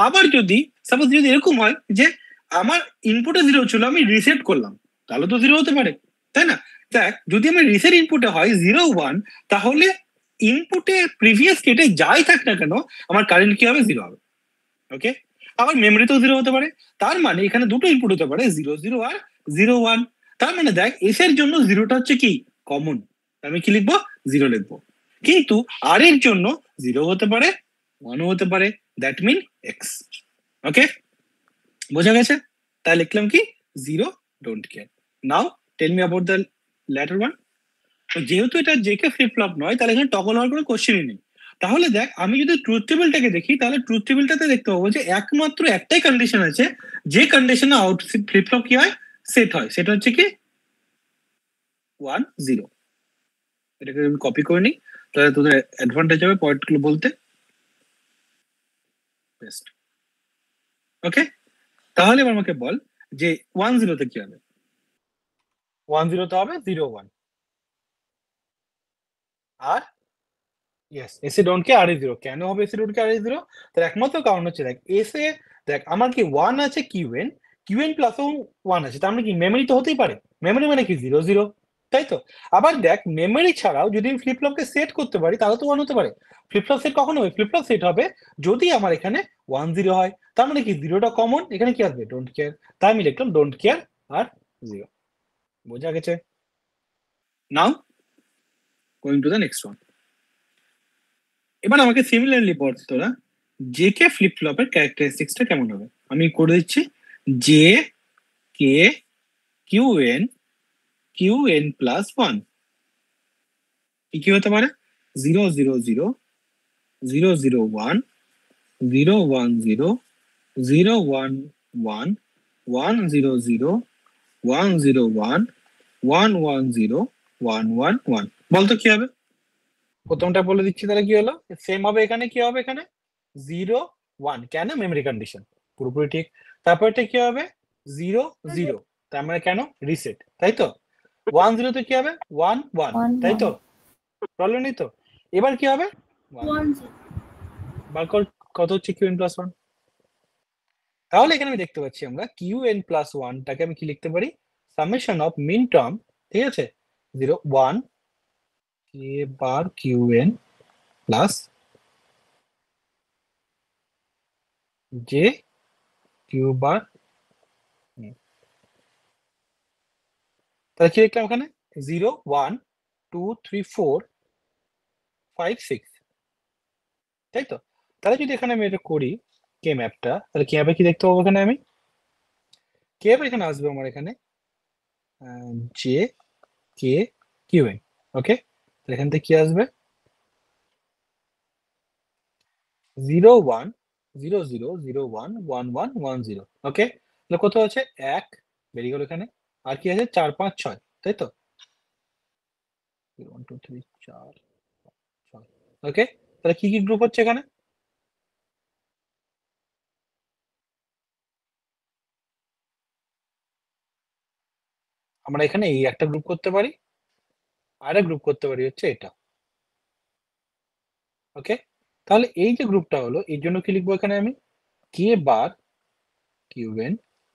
আবার যদি সাপোজ যদি এরকম হয় যে আমার ইনপুটে 0 ছিল, আমি রিসেট করলাম, তাহলে তো 0 হতে পারে, তাই না? দেখ, যদি আমার রিসেট ইনপুটে হয় 0 1, তাহলে ইনপুটে প্রিভিয়াস স্টেটে যাই থাক না কেন আমার কারেন্ট কি হবে? 0 হবে। ওকে, আবার মেমরিতেও 0 হতে পারে। তার মানে এখানে দুটো ইনপুট হতে পারে, 0 0 আর 0 1। তার মানে দেখ, এস এর জন্য 0টা হচ্ছে কি কমন, আমি কি লিখবো? 0 লিখবো। কিন্তু আর এর জন্য 0 হতে পারে, 1ও হতে পারে, দ্যাট মিন এক্স। ওকে, বোঝা গেছে? তাই লিখলাম কি 0 don't care. Now tell me about the latter one. যেহেতু এটা জেকে ফ্লিপ ফ্লপ নয়, তাহলে এখানে টগল হওয়ার কোনো কোশ্চেনই নেই। তাহলে দেখ, আমি যদি ট্রুথ টেবিলটাকে দেখি, তাহলে ট্রুথ টেবিলটাতে দেখতে পাবো যে একমাত্র একটাই কন্ডিশন আছে, যে কন্ডিশনে আউট ফ্লিপ ফ্লপ কি হয়, সেট হয়, সেটা হচ্ছে কি 1 0। এটাকে আমি কপি করে নিই, তাহলে তোদের অ্যাডভান্টেজ হবে পয়েন্টগুলো বলতে। বেস্ট। ওকে, তাহলে এবার আমাকে বল যে 1 0 তে কি হবে? 1 0 তে হবে 0 1, আর ইয়েস এসে ডোন্ট কে আর 0। কেন হবে এসে ডোন্ট কে আর 0? তার একমাত্র কারণ হচ্ছে দেখ, এসে দেখ আমার কি 1 আছে কিউএন, কিউএন প্লাস 1 আছে, তার মানে কি মেমরি তো হতেই পারে। মেমরি মানে কি 0 0, তাই তো? আবার দেখ, মেমরি ছাড়াও যদি আমি ফ্লিপ ফ্লপকে সেট করতে পারি, তাহলে তো 1 হতে পারে। ফ্লিপ ফ্লপ সেট কখন হবে? ফ্লিপ ফ্লপ সেট হবে যদি আমার এখানে 1 0 হয়। তার মানে কি 0টা কমন, এখানে কি আসবে? Don't care. তাই আমি লিখলাম ডোন্ট কেয়ার আর 0। বোঝা গেছে? Now going to the next one. এবার আমাকে সিমিলারলি বল তোরা জে কে ফ্লিপ ফ্লপের ক্যারেক্টারিস্টিক্সটা কেমন হবে। আমি করে দিচ্ছি J K Q N plus 1। কি হতে পারে? 0 0 0 0 0 1 0 1 0 0 1 1 1 0 0 1 0 1 1 1 0 1 1 1। বলতো কি হবে? প্রথমটা বলে দিচ্ছি, তাহলে কি হলো? সেম হবে। এখানে কি হবে? এখানে 0 1, কেন? মেমরি কন্ডিশন, পুরোপুরি ঠিক। তারপরটা কি হবে? 0 0, তার মানে কেন? রিসেট, তাই তো? 1 0 তে কি হবে? 1 1, তাই তো? প্রবলেম নেই তো? এবার কি হবে? 1 বার কর কত হচ্ছে কিউ এন প্লাস 1। তাহলে এখানে আমি দেখতে পাচ্ছি আমরা কিউ এন প্লাস 1টাকে আমি কি লিখতে পারি? সামেশন অফ মিন টার্ম, ঠিক আছে, 0 1 K bar Q N plus J Q bar. তাহলে কি লিখলাম এখানে? 0 1 2 3 4 5 6, তাই তো? তাহলে যদি এখানে আমি এটা করি কে ম্যাপটা, তাহলে কে ম্যাপে কি দেখতে পাবো? এখানে আমি কে ম্যাপ এখানে আসবে আমার এখানে জে কে কিউ এন। ওকে, তাহলে এখান থেকে কি আসবে? 0 1 0 0 0 1 1 1 1 0। ওকে, তাহলে কত আছে? 1 বেরিয়ে গেল এখানে। আর কি আছে? 4 5 6, তাই তো? 1 2 3 4 6। ওকে, তাহলে কি কি গ্রুপ হচ্ছে এখানে? আমরা এখানে এই একটা গ্রুপ করতে পারি, আর একটা গ্রুপ করতে পারি হচ্ছে এটা। ওকে, তাহলে এই যে গ্রুপটা হলো, এর জন্য কি লিখবো এখানে আমি? কে বার কিউএন,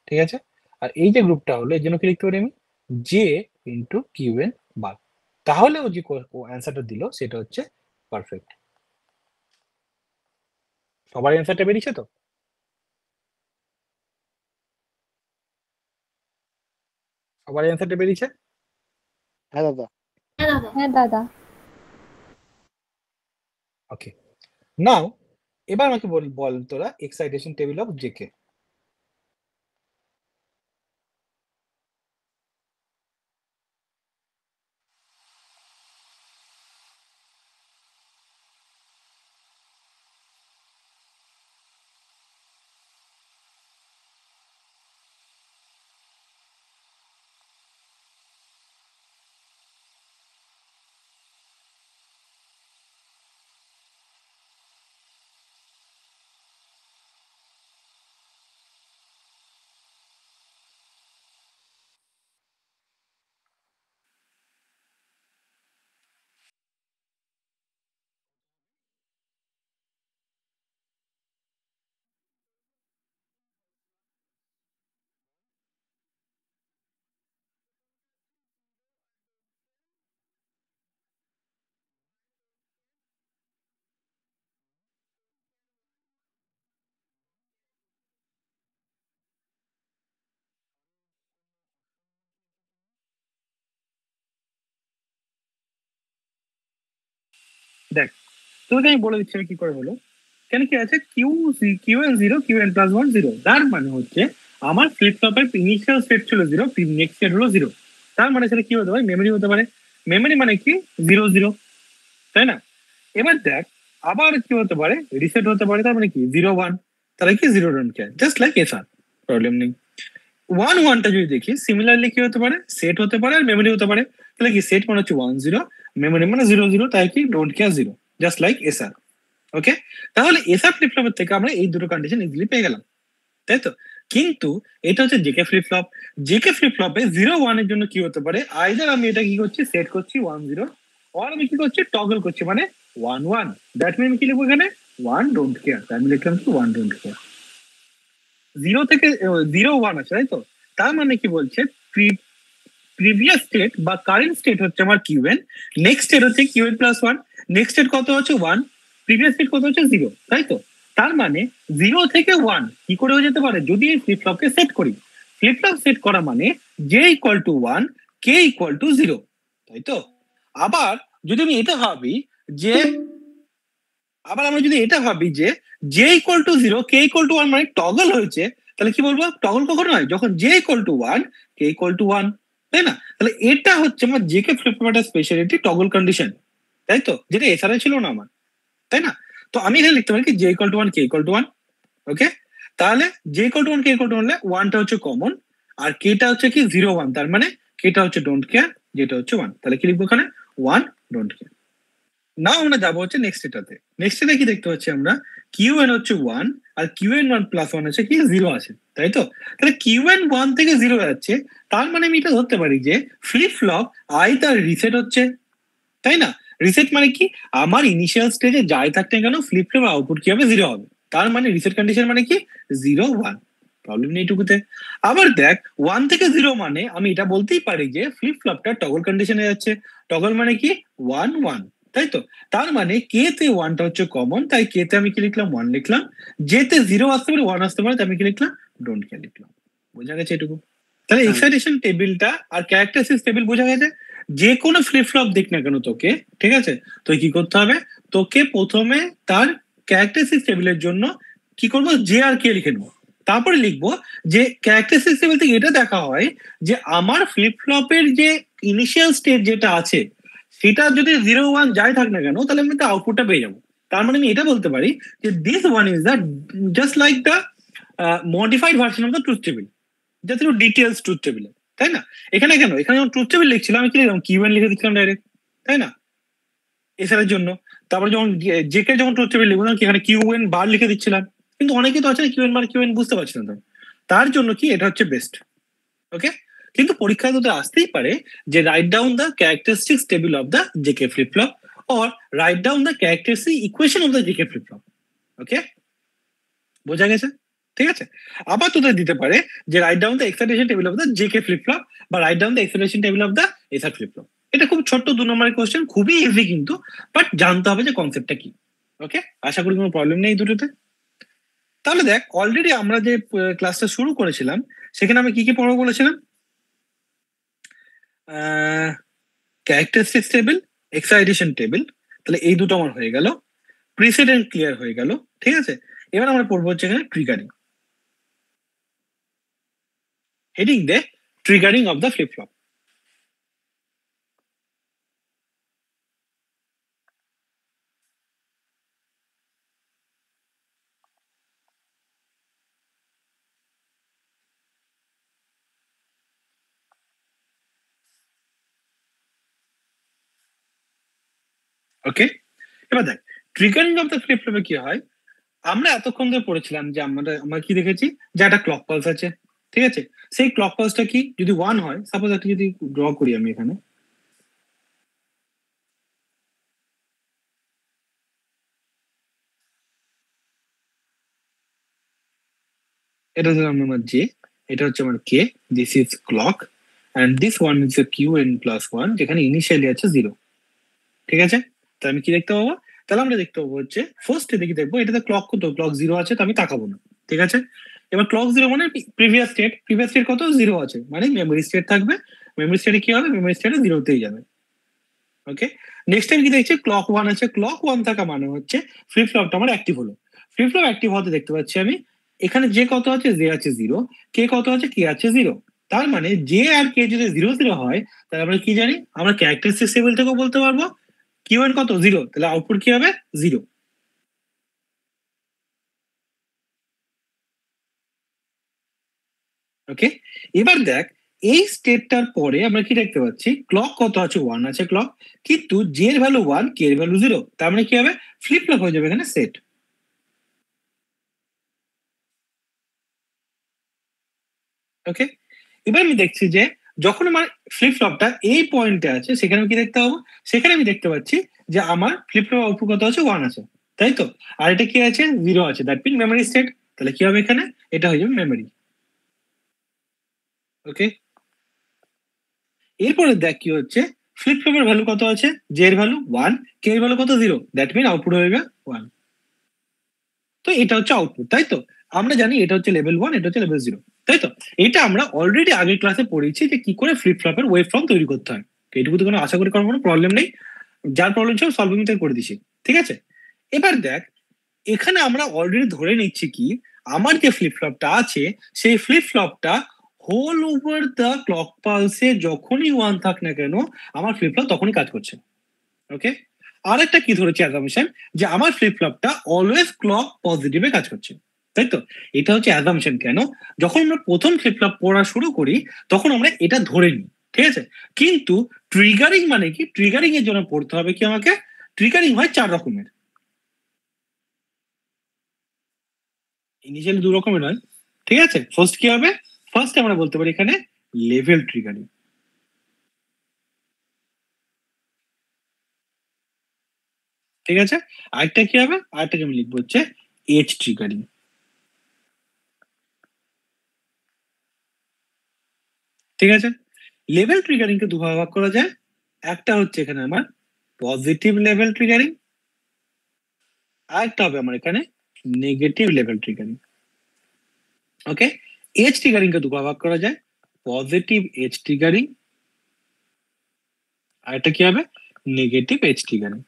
ঠিক আছে? আর এই যে গ্রুপটা হলো, এর জন্য কি লিখতে পারি আমি? জে ইন্টু কিউএন বার। তাহলে ও যে অ্যান্সারটা দিল সেটা হচ্ছে পারফেক্ট। সবার অ্যান্সারটা বেরিয়েছে তো? সবার অ্যান্সারটা বেরিয়েছে? হ্যাঁ দাদা। হ্যাঁ দাদা। ওকে, নাও এবার আমাকে বল বল তোরা এক্সাইটেশন টেবিল অফ জেকে। দেখ, তোকে আমি বলে দিচ্ছি আমি কি করে হলো। কেন কি আছে কিউ এন 0 কিউ এন+1 0, তার মানে হচ্ছে আমার ফ্লিপ ফ্লপের ইনিশিয়াল স্টেট ছিল 0, নেক্সট স্টেট হলো 0। তার মানে সেটা কি হতে পারে, মেমরি হতে পারে। মেমরি মানে কি 0 0, তাই না? এবার দেখ, আবার কি হতে পারে, রিসেট হতে পারে, তার মানে কি 0 1, তাহলে কি 0 don't care, just like SR, problem নেই। 1 1টা যদি দেখি সিমিলারলি কি হতে পারে, সেট হতে পারে আর মেমরি হতে পারে। তাহলে কি সেট মানে হচ্ছে 1 0, মেমরি মানে 0 0, তাই কি don't care 0, just like SR. Okay, তাহলে এসআর ফ্লিপ ফ্লপের থেকে আমরা এই দুটো কন্ডিশন ইজিলি পেয়ে গেলাম, তাই তো? কিন্তু এটা হচ্ছে JK flip flop. JK flip ফ্লপে 0 1 এর জন্য কি হতে পারে, আইদার আমি এটা কি করছি, সেট করছি 1 0, আর আমি কি করছি, টগল করছি মানে 1 1। দ্যাট মিন কি লিখবো এখানে, 1 ডোন্ট কেয়ার, আমি লিখলাম কি 1 ডোন্ট কেয়ার। 0 থেকে 0 1 আছে, তাই তো? তার মানে কি বলছে, প্রিভিয়াস স্টেট বা কারেন্ট স্টেট হচ্ছে আমার কিউএন, নেক্সট স্টেট হচ্ছে কিউএন+1, নেক্সট স্টেট কত হচ্ছে 1, প্রিভিয়াস স্টেট কত হচ্ছে 0, তাই তো? তার মানে 0 থেকে 1 কি করে হয়ে যেতে পারে, যদি এই ফ্লিপ ফ্লপকে সেট করি। ফ্লিপ ফ্লপ সেট করা মানে J=1, K=0, তাই তো? আবার যদি আমি এটা ভাবি যে, আবার আমরা যদি এটা ভাবি যে J=0, K=1 মানে টগল হয়েছে, তাহলে কি বলবো, টগল কখন হয়, যখন J=1, K=1, তাই না? তাহলে এটা হচ্ছে আমার জেকে ফ্লিপ ফ্লপের স্পেশালিটি, টগল কন্ডিশন, তাই তো? যেটা এছাড়া ছিল না আমার, তাই না? তো আমি এখানে লিখতে পারি কি J=1, K=1। ওকে, তাহলে J=1, K=1 হলে 1টা হচ্ছে কমন, আর কেটা হচ্ছে কি 0 1, তার মানে কেটা হচ্ছে ডোন্ট কেয়ার, যেটা হচ্ছে 1, তাহলে কি লিখবো এখানে 1 ডোন্ট কেয়ার। না আমরা যাবো হচ্ছে নেক্সট এটাতে। নেক্সট এটা কি দেখতে পাচ্ছি আমরা, কিউএন হচ্ছে 1 আর কিউএন+1 হচ্ছে কি 0 আছে, তাই তো? তাহলে কিউএন 1 থেকে 0 যাচ্ছে, তার মানে আমি এটা ধরতে পারি যে ফ্লিপ ফ্লপ তার রিসেট হচ্ছে, তাই না? রিসেট মানে কি, আমার ইনিশিয়াল স্টেজে যাই থাকতে কেন ফ্লিপ ফ্লপ আউটপুট কি হবে, 0 হবে। তার মানে রিসেট কন্ডিশন মানে কি 0 1, প্রবলেম নেই এটুকুতে। আবার দেখ 1 থেকে 0 মানে আমি এটা বলতেই পারি যে ফ্লিপ ফ্লপটা টগল কন্ডিশনে যাচ্ছে। টগল মানে কি 1 1, তাই তো? তার মানে কে তে 1টা হচ্ছে কমন, তাই কে তে আমি কি লিখলাম 1 লিখলাম, যেতে 0 আসতে পারে 1 আসতে পারে, তাই আমি কি লিখলাম ডোন্ট কেয়ার লিখলাম। বোঝা গেছে এটুকু? তাহলে এক্সাইটেশন টেবিলটা আর ক্যারেক্টারিস্টিক্স টেবিল বোঝা গেছে। যে কোনো ফ্লিপ ফ্লপ দিক না কেন তোকে, ঠিক আছে, তো কি করতে হবে, তোকে প্রথমে তার ক্যারেক্টারিস্টিক্স টেবিলের জন্য কি করবো, জে আর কে লিখে নেবো। তারপরে লিখবো যে ক্যারেক্টারিস্টিক্স টেবিল থেকে এটা দেখা হয় যে আমার ফ্লিপ ফ্লপের যে ইনিশিয়াল স্টেট যেটা আছে, সেটা যদি 0 1 যাই থাক না কেন, তাহলে আমি আউটপুটটা পেয়ে যাবো। তার মানে আমি এটা বলতে পারি যে this one is the just like the modified version of the truth table, যাতে ডিটেলস ট্রুথ টেবিলে, তাই না? এখানে কেন, এখানে যখন ট্রুথ টেবিল লিখছিলাম আমি কি লিখলাম, কিউএন লিখে দিচ্ছিলাম ডাইরেক্ট, তাই না, এসআর এর জন্য। তারপরে যখন জেকে যখন ট্রুথ টেবিল লিখবো কি এখানে কিউএন বার লিখে দিচ্ছিলাম, কিন্তু অনেকে তো আছে না কিউএন বার কিউএন বুঝতে পারছিলাম তো, তার জন্য কি এটা হচ্ছে বেস্ট। ওকে, কিন্তু পরীক্ষায় তো আসতেই পারে যে write down the characteristics table of the JK flip flop or write down the characteristic equation of the JK flip flop. Okay, বোঝা গেছে? ঠিক আছে, আবার তোদের দিতে পারে যে write down the excitation table of the JK flip flop বা write down the excitation table of the SR flip flop. এটা খুব ছোট্ট 2 নম্বরের কোশ্চেন, খুবই ইজি কিন্তু, বাট জানতে হবে যে কনসেপ্টটা কি। ওকে, আশা করি কোনো প্রবলেম নেই দুটোতে। তাহলে দেখ অলরেডি আমরা যে ক্লাসটা শুরু করেছিলাম সেখানে আমি কি কি পড়বো বলেছিলাম? ক্যারেক্টারিস্টিক্স টেবিল, এক্সাইটেশন টেবিল, তাহলে এই দুটো আমার হয়ে গেল। প্রিসিডেন্ট ক্লিয়ার হয়ে গেল, ঠিক আছে। এবার আমরা পড়বো হচ্ছে এখানে triggering. Heading the triggering of the flip flop. Okay, এবার দেখ ট্রিগারিং অফ দ্য ফ্লিপ ফ্লপে কি হয়। আমরা এতক্ষণ ধরে পড়েছিলাম যে আমরা কি দেখেছি যে একটা ক্লক পালস আছে, ঠিক আছে। সেই ক্লক পালসটা কি যদি 1 হয়, সাপোজ একটা যদি ড্র করি আমি এখানে, এটা হচ্ছে আমার জে, এটা হচ্ছে আমার K, this is clock, and this one is Q N plus one, যেখানে ইনিশিয়ালি আছে 0, ঠিক আছে। তো আমি কি দেখতে পাবো, তাহলে আমরা দেখতে পাবো হচ্ছে ফার্স্ট দেখি দেখবো এটাতে ক্লক কত, ক্লক 0 আছে, তো আমি তাকাবো না, ঠিক আছে। এবার ক্লক 0 মানে প্রিভিয়াস স্টেট কত 0 আছে, মানে মেমোরি স্টেট থাকবে। মেমোরি স্টেটে কি হবে, মেমোরি স্টেটে 0তেই যাবে। ওকে, নেক্সট টাইম কি দেখছি ক্লক 1 আছে, ক্লক 1 থাকা মানে হচ্ছে ফ্লিপ ফ্লপটা আমার অ্যাক্টিভ হলো। ফ্লিপ ফ্লপ অ্যাক্টিভ হতে দেখতে পাচ্ছি আমি এখানে যে কত আছে, জে আছে 0, কে কত আছে, কে আছে 0। তার মানে জে আর কে যদি 0 0 হয়, তাহলে আমরা কি জানি, আমরা ক্যারেক্টারিস্টিক্স টেবিল থেকেও বলতে পারবো কিউ এন কত 0, তাহলে আউটপুট কি হবে 0। ওকে, এবার দেখ এই স্টেটটার পরে আমরা কি দেখতে পাচ্ছি, ক্লক কত আছে 1 আছে ক্লক, কিন্তু জে এর ভ্যালু 1, কে এর ভ্যালু 0, তার মানে কি হবে ফ্লিপ ফ্লপ হয়ে যাবে এখানে সেট। ওকে, এবার আমি দেখছি যে যখন আমার ফ্লিপ ফ্লপটা এই পয়েন্টে আছে, সেখানে আমি কি দেখতে পাবো, সেখানে আমি দেখতে পাচ্ছি যে আমার ফ্লিপ ফ্লপ আউটপুট কত আছে 1 আছে, তাই তো। আর এটা কি আছে 0 আছে, দ্যাট মিন মেমোরি স্টেট। তাহলে কি হবে এখানে, এটা হয়ে যাবে মেমোরি। ওকে, এরপরে দেখ কি হচ্ছে, ফ্লিপ ফ্লপের ভ্যালু কত আছে, জে এর ভ্যালু 1, কে এর ভ্যালু কত 0, দ্যাট মিন আউটপুট হয়ে যাবে 1। তো এটা হচ্ছে আউটপুট, তাই তো। আমরা জানি এটা হচ্ছে লেভেল 1, এটা হচ্ছে লেভেল 0, তাই তো। এটা আমরা অলরেডি আগের ক্লাসে পড়েছি যে কি করে ফ্লিপ ফ্লপের ওয়েভ ফর্ম তৈরি করতে হয়। তো এইটুকু তো কোনো আশা করি কোনো প্রবলেম নেই, যার প্রবলেম ছিল সলভিং থেকে করে দিছি, ঠিক আছে। এবার দেখ এখানে আমরা অলরেডি ধরে নিচ্ছি কি, আমার যে ফ্লিপ ফ্লপটা আছে সেই ফ্লিপ ফ্লপটা হোল ওভার দ্য ক্লক পালসে যখনই 1 থাক না কেন, আমার ফ্লিপ ফ্লপ তখনই কাজ করছে। ওকে, আর একটা কি ধরেছি অ্যাজাম্পশন, যে আমার ফ্লিপ ফ্লপটা অলওয়েজ ক্লক পজিটিভে কাজ করছে, তাই তো। এটা হচ্ছে অ্যাজাম্পশন। কেন, যখন আমরা প্রথম ফ্লিপ ফ্লপ পড়া শুরু করি তখন আমরা এটা ধরে নিই, ঠিক আছে। কিন্তু ট্রিগারিং মানে কি, ট্রিগারিং এর জন্য পড়তে হবে কি আমাকে, ট্রিগারিং হয় 4 রকমের। ইনিশিয়ালি 2 রকমের হয়, ঠিক আছে। ফার্স্ট কি হবে, ফার্স্ট আমরা বলতে পারি এখানে লেভেল ট্রিগারিং, ঠিক আছে। আরেকটা কি হবে, আরেকটাকে আমি লিখবো হচ্ছে এজ ট্রিগারিং, ঠিক আছে। লেভেল ট্রিগারিং কে দুভাগে ভাগ করা যায়। একটা হচ্ছে এখানে আমার পজিটিভ লেভেল ট্রিগারিং, আর একটা হবে আমার এখানে নেগেটিভ লেভেল ট্রিগারিং। ওকে, এজ ট্রিগারিং কে দুভাগে ভাগ করা যায়, পজিটিভ এজ ট্রিগারিং, আর একটা কি হবে নেগেটিভ এজ ট্রিগারিং।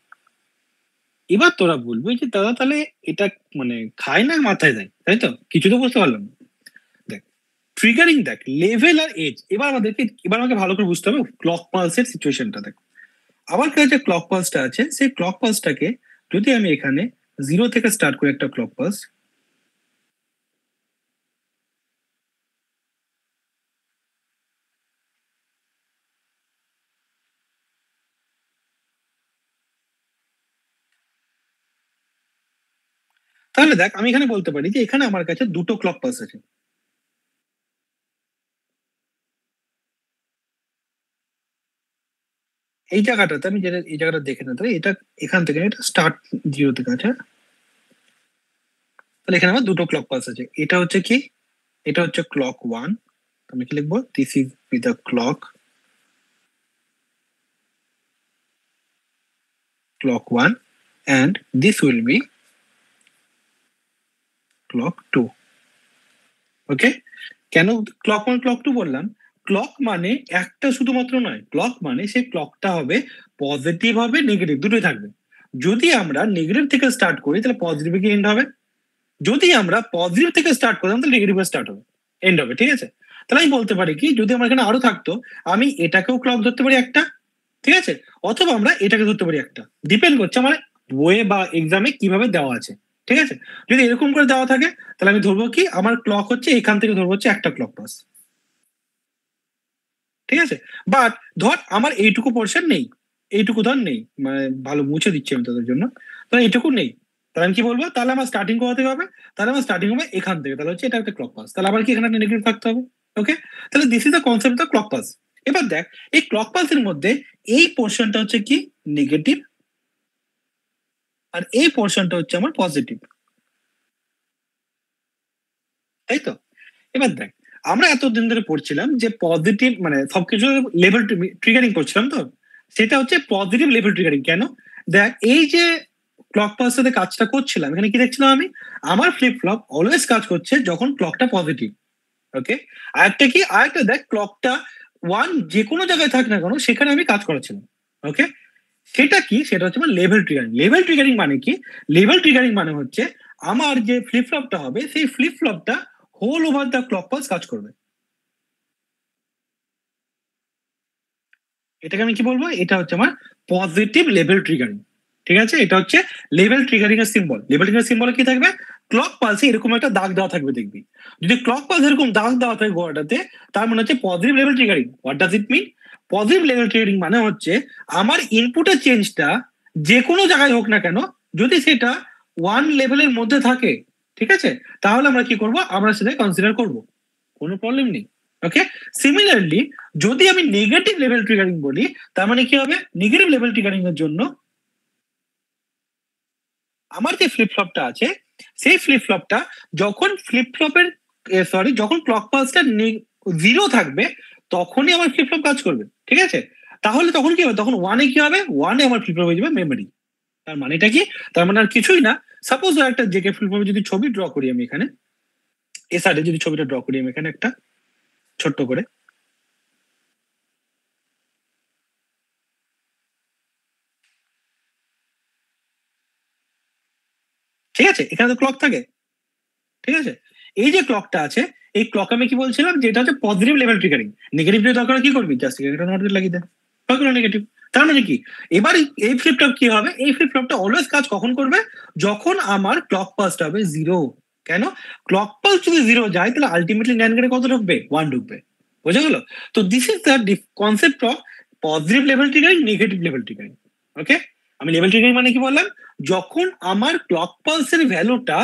এবার তোরা বলবি যে দাদা তাহলে এটা মানে খায় না মাথায় দেয়, তাই তো, কিছু তো বুঝতে পারলাম না। দেখ ট্রিগারিং, দেখ লেভেল আর এজ, এবার আমাকে ভালো করে বুঝতে হবে ক্লক পালসের সিচুয়েশনটা। দেখ আমার কাছে যে ক্লক পালসটা আছে সেই ক্লক পালসটাকে যদি আমি এখানে 0 থেকে স্টার্ট করি একটা ক্লক পালস, তাহলে দেখ আমি এখানে বলতে পারি যে এখানে আমার কাছে দুটো ক্লক পালস আছে। এই জায়গাটাতে আমি যেটা এই জায়গাটা দেখে নিতে পারি, এটা এখান থেকে এটা স্টার্ট 0 থেকে আছে, তাহলে এখানে আমার দুটো ক্লক পালস আছে। এটা হচ্ছে কি, এটা হচ্ছে ক্লক 1, আমি কি লিখবো, this is the clock 1 and this will be clock 2। ওকে, কেন ক্লক 1 ক্লক 2 বললাম? ক্লক মানে একটা শুধুমাত্র নয়, ক্লক মানে সেই ক্লকটা হবে পজিটিভ হবে, নেগেটিভ দুটোই থাকবে। যদি আমরা নেগেটিভ থেকে স্টার্ট করি তাহলে পজিটিভে কি এন্ড হবে, যদি আমরা পজিটিভ থেকে স্টার্ট করলাম তাহলে নেগেটিভে স্টার্ট হবে, এন্ড হবে। ঠিক আছে, তাহলে আমি বলতে পারি কি, যদি আমার এখানে আরো থাকতো, আমি এটাকেও ক্লক ধরতে পারি একটা, ঠিক আছে, অথবা আমরা এটাকে ধরতে পারি একটা, ডিপেন্ড করছে আমার বইয়ে বা এক্সামে কিভাবে দেওয়া আছে। ঠিক আছে, যদি এরকম করে দেওয়া থাকে তাহলে আমি ধরবো কি, আমার ক্লক হচ্ছে এখান থেকে ধরবো হচ্ছে একটা ক্লক পাস। ঠিক আছে, বাট ধর আমার এইটুকু পোর্শন নেই, এইটুকু ধর নেই, মানে ভালো মুছে দিচ্ছি আমি তোদের জন্য, তাহলে এইটুকু নেই, তাহলে আমি কি বলবো, তাহলে আমার স্টার্টিং কোথা থেকে হবে, তাহলে আমার স্টার্টিং হবে এখান থেকে, তাহলে হচ্ছে এটা একটা ক্লক পাস, তাহলে আবার কি এখানে একটা নেগেটিভ থাকতে হবে। ওকে, তাহলে this is the concept of clock pass. এবার দেখ, এই ক্লক পাসের মধ্যে এই পোর্শনটা হচ্ছে কি নেগেটিভ, আর এই পোর্শনটা হচ্ছে আমার পজিটিভ, তাই তো? এবার দেখ, আমরা এতদিন ধরে পড়ছিলাম যে পজিটিভ মানে সবকিছু লেভেল ট্রিগারিং করছিলাম, তো সেটা হচ্ছে পজিটিভ লেভেল ট্রিগারিং। কেন? দেখ, এই যে ক্লক পালস সাথে কাজটা করছিলাম, এখানে কি দেখছিলাম আমি, আমার ফ্লিপ ফ্লপ অলওয়েজ কাজ করছে যখন ক্লকটা পজিটিভ। ওকে, আরেকটা কি, আরেকটা দেখ, ক্লকটা 1 যে কোনো জায়গায় থাক না কেন সেখানে আমি কাজ করাচ্ছিলাম। ওকে, সেটা কি, সেটা হচ্ছে আমার লেভেল ট্রিগারিং। লেভেল ট্রিগারিং মানে কি, লেভেল ট্রিগারিং মানে হচ্ছে আমার যে ফ্লিপ ফ্লপটা হবে সেই ফ্লিপ ফ্লপটা whole over the clock pulse কাজ করবে। এটাকে আমি কি বলবো, এটা হচ্ছে আমার পজিটিভ লেভেল ট্রিগারিং। ঠিক আছে, এটা হচ্ছে লেভেল ট্রিগারিং এর সিম্বল। লেভেল ট্রিগারিং সিম্বলে কি থাকবে, ক্লক পালসে এরকম একটা দাগ দেওয়া থাকবে, দেখবি যদি ক্লক পালসে এরকম দাগ দেওয়া থাকে গোড়াটাতে, তার মানে হচ্ছে positive level triggering. What does it mean? Positive level triggering মানে হচ্ছে আমার ইনপুটের চেঞ্জটা যে কোনো জায়গায় হোক না কেন, যদি সেটা 1 লেভেলের মধ্যে থাকে, ঠিক আছে, তাহলে আমরা কি করব, আমরা সেটা কনসিডার করব, কোনো প্রবলেম নেই। ওকে, সিমিলারলি যদি আমি নেগেটিভ লেভেল ট্রিগারিং বলি, তার মানে কি হবে, নেগেটিভ লেভেল ট্রিগারিং এর জন্য আমার যে ফ্লিপ ফ্লপটা আছে সেই ফ্লিপ ফ্লপটা যখন ফ্লিপ ফ্লপের সরি যখন ক্লক পালসটা 0 থাকবে তখনই আমার ফ্লিপ ফ্লপ কাজ করবে। ঠিক আছে, তাহলে তখন কি হবে, তখন 1-এ কি হবে, 1-এ আমার ফ্লিপ ফ্লপ হয়ে যাবে মেমোরি। তার মানেটা কি, তার মানে আর কিছুই না, সাপোজ একটা জেকে ফ্লিপ ফ্লপে যদি ছবি ড্র করি আমি এখানে, এসআরে যদি ছবিটা ড্র করি আমি এখানে একটা ছোট্ট করে, ঠিক আছে, এখানে তো ক্লক থাকে। ঠিক আছে, এই যে ক্লকটা আছে, এই ক্লক আমি কি বলছিলাম যে এটা হচ্ছে পজিটিভ লেভেল ট্রিগারিং। নেগেটিভ যদি দরকার কি করবি, জাস্ট এটা নট লাগিয়ে দেয়, নেগেটিভ। তার মানে কি, এবার এই ফ্লিপ ফ্লপ কি হবে, এই ফ্লিপ ফ্লপটা অলওয়েজ কাজ কখন করবে, যখন আমার ক্লক পালসটা হবে 0। কেন, ক্লক পালস যদি 0 যায় তাহলে আলটিমেটলি ন্যান্ড গেটে কত ঢুকবে, 1 ঢুকবে। বোঝা গেল? তো this is the concept of positive level triggering, negative level triggering. Okay, আমি লেভেল ট্রিগারিং মানে কি বললাম, যখন আমার ক্লক পালসের ভ্যালুটা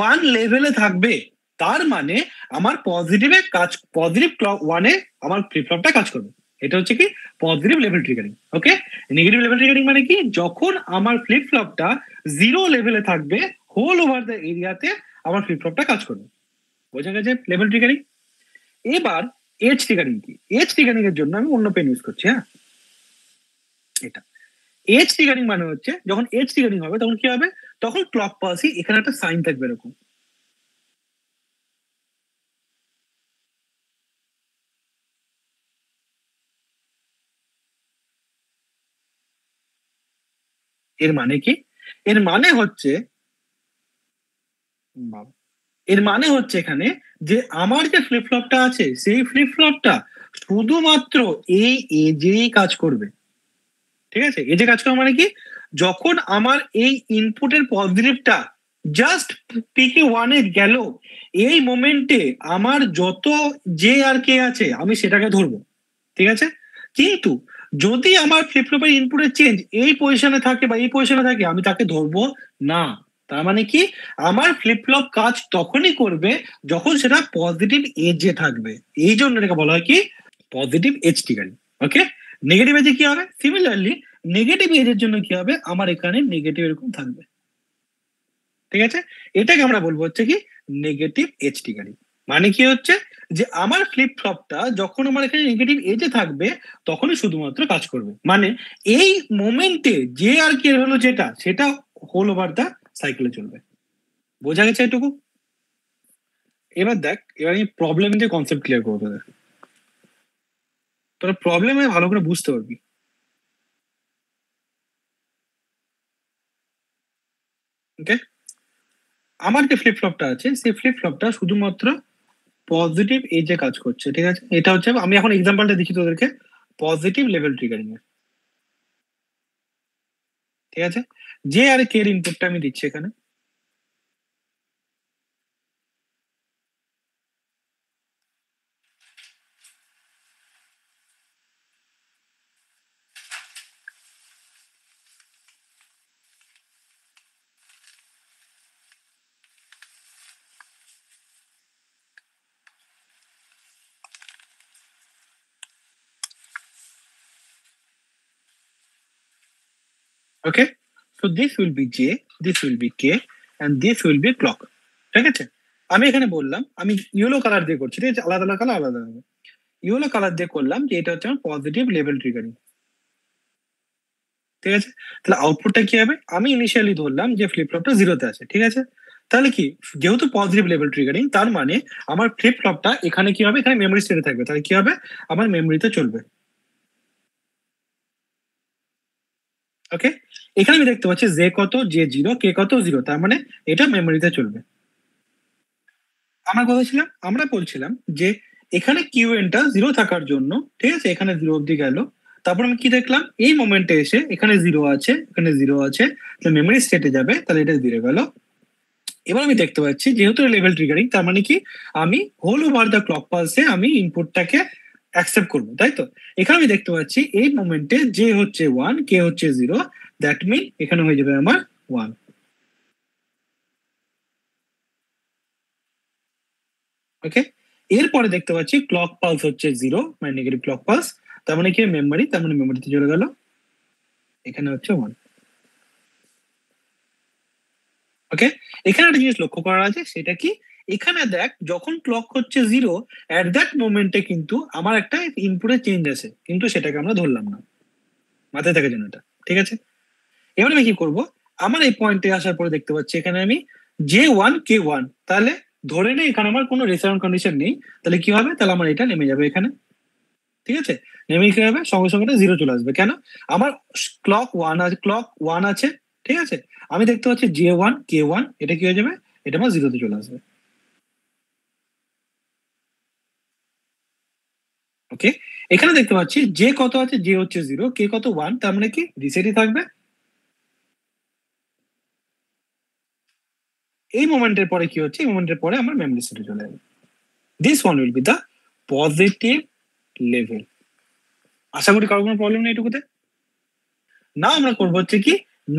1 লেভেলে থাকবে, তার মানে আমার পজিটিভে কাজ, পজিটিভ ক্লক 1-এ আমার ফ্লিপ ফ্লপটা কাজ করবে। এটা হচ্ছে কি পজিটিভ লেভেল ট্রিগারিং। ওকে, নেগেটিভ লেভেল ট্রিগারিং মানে কি, যখন আমার ফ্লিপ ফ্লপটা 0 লেভেলে থাকবে, হোল ওভার দ্য এরিয়াতে আমার ফ্লিপ ফ্লপটা কাজ করবে। বোঝা গেছে লেভেল ট্রিগারিং? এবার এজ ট্রিগারিং কি, এজ ট্রিগারিং এর জন্য আমি অন্য পেন ইউজ করছি। হ্যাঁ, এটা এজ ট্রিগারিং মানে হচ্ছে যখন এজ ট্রিগারিং হবে তখন কি হবে, তখন ক্লক পালসে এখানে একটা সাইন থাকবে এরকম। এর মানে কি, এর মানে হচ্ছে, বাবা, এর মানে হচ্ছে এখানে যে আমার যে ফ্লিপ ফ্লপটা আছে সেই ফ্লিপ ফ্লপটা শুধুমাত্র এই এজেই কাজ করবে। ঠিক আছে, এজে কাজ করবে মানে কি, যখন আমার এই ইনপুটের পজিটিভটা জাস্ট পিকে 1-এ গেল, এই মোমেন্টে আমার যত জে আর কে আছে আমি সেটাকে ধরবো। ঠিক আছে, কিন্তু যদি আমার ফ্লিপ ফ্লপের ইনপুটের চেঞ্জ এই পজিশনে থাকে বা এই পজিশনে থাকে আমি তাকে ধরবো না। তার মানে কি, আমার ফ্লিপ ফ্লপ কাজ তখনই করবে যখন সেটা পজিটিভ এজে থাকবে। এই জন্য এটাকে বলা হয় কি পজিটিভ এজ ট্রিগারিং। ওকে, নেগেটিভ এজে কি হবে, সিমিলারলি নেগেটিভ এজের জন্য কি হবে, আমার এখানে নেগেটিভ এরকম থাকবে। ঠিক আছে, এটাকে আমরা বলবো হচ্ছে কি নেগেটিভ এজ ট্রিগারিং। মানে কি হচ্ছে, যে আমার ফ্লিপ ফ্লপটা যখন আমার এখানে নেগেটিভ এজে থাকবে তখনই শুধুমাত্র কাজ করবে, মানে এই মোমেন্টে যে আর কি হলো যেটা সেটা হোল ওভার দা সাইকেলে চলবে। বোঝা গেছে এটুকু? এবার দেখ, এবার আমি প্রবলেম দিয়ে কনসেপ্ট ক্লিয়ার করবো তোদের। তোরা প্রবলেমে ভালো করে বুঝতে পারবি। ওকে, আমার যে ফ্লিপ ফ্লপটা আছে সেই ফ্লিপ ফ্লপটা শুধুমাত্র পজিটিভ এজে কাজ করছে, ঠিক আছে? এটা হচ্ছে, আমি এখন এক্সাম্পলটা দিচ্ছি তোদেরকে পজিটিভ লেভেল ট্রিগারিং এর, ঠিক আছে? যে আর কে এর ইনপুটটা আমি দিচ্ছি এখানে। Okay, so this will be J, this will be K, and this will be clock, ঠিক আছে? আমি এখানে বললাম আমি ইয়েলো কালার দিয়ে করছি, ঠিক আছে? আলাদা আলাদা কালার, আলাদা আলাদা ইয়েলো কালার দিয়ে করলাম যে এটা হচ্ছে আমার পজিটিভ লেভেল ট্রিগারিং, ঠিক আছে? তাহলে আউটপুটটা কি হবে? আমি ইনিশিয়ালি ধরলাম যে ফ্লিপ ফ্লপটা জিরোতে আছে, ঠিক আছে? তাহলে কি, যেহেতু পজিটিভ লেভেল ট্রিগারিং, তার মানে আমার ফ্লিপ ফ্লপটা এখানে কি হবে, এখানে মেমোরি স্টেটে থাকবে। তাহলে কি হবে, আমার মেমোরিতে চলবে। ওকে, এখানে আমি দেখতে পাচ্ছি জে কত, জে জিরো, কে কত, জিরো, তার মানে এটা মেমোরিতে চলবে। আমরা কথা ছিলাম, আমরা বলছিলাম যে এখানে কিউ এনটা জিরো থাকার জন্য, ঠিক আছে, এখানে জিরো অব্দি গেল। তারপর আমি কি দেখলাম, এই মোমেন্টে এসে এখানে জিরো আছে, এখানে জিরো আছে, তাহলে মেমোরি স্টেটে যাবে, তাহলে এটা জিরো গেল। এবার আমি দেখতে পাচ্ছি যেহেতু লেভেল ট্রিগারিং, তার মানে কি, আমি হোল ওভার দ্য ক্লক পালসে আমি ইনপুটটাকে অ্যাকসেপ্ট করবো, তাই তো? এখানে আমি দেখতে পাচ্ছি এই মোমেন্টে যে হচ্ছে ওয়ান, কে হচ্ছে জিরো, দ্যাট মিন এখানে হয়ে যাবে আমার ওয়ান। ওকে, এরপরে দেখতে পাচ্ছি ক্লক পালস হচ্ছে জিরো, মানে নেগেটিভ ক্লক পালস, তার মানে কি মেমোরি, তার মানে মেমোরিতে চলে গেল, এখানে হচ্ছে ওয়ান। ওকে, এখানে একটা জিনিস লক্ষ্য করা আছে, সেটা কি, এখানে দেখ যখন ক্লক হচ্ছে জিরো, অ্যাট দ্যাট মোমেন্টে কিন্তু আমার একটা ইনপুটে চেঞ্জ আছে, কিন্তু সেটাকে আমরা ধরলাম না, মাথায় থাকে যেন এটা, ঠিক আছে? এবার আমি কি করব, আমার এই পয়েন্টে আসার পরে দেখতে পাচ্ছি এখানে আমি জে ওয়ান, কে ওয়ান, তাহলে ধরে নেই এখানে আমার কোনো রেসাউন্ড কন্ডিশন নেই, তাহলে কি হবে, তাহলে আমার এটা নেমে যাবে এখানে, ঠিক আছে? নেমে কি হবে, সঙ্গে সঙ্গে এটা জিরো চলে আসবে। কেন, আমার ক্লক ওয়ান আছে, ক্লক ওয়ান আছে, ঠিক আছে? আমি দেখতে পাচ্ছি জে ওয়ান, কে ওয়ান, এটা কি হয়ে যাবে, এটা আমার জিরোতে চলে আসবে। ওকে, এখানে দেখতে পাচ্ছি যে কত আছে, যে হচ্ছে জিরো, কে কত ওয়ান, তার মানে কি রিসেটই থাকবে। এই মোমেন্টের পরে কি হচ্ছে, এই মোমেন্টের পরে আমার মেমরি সেটে চলে যাবে। This one will be the positive level. আশা করি কারো কোনো প্রবলেম নেই এটুকুতে। না, আমরা করবো হচ্ছে কি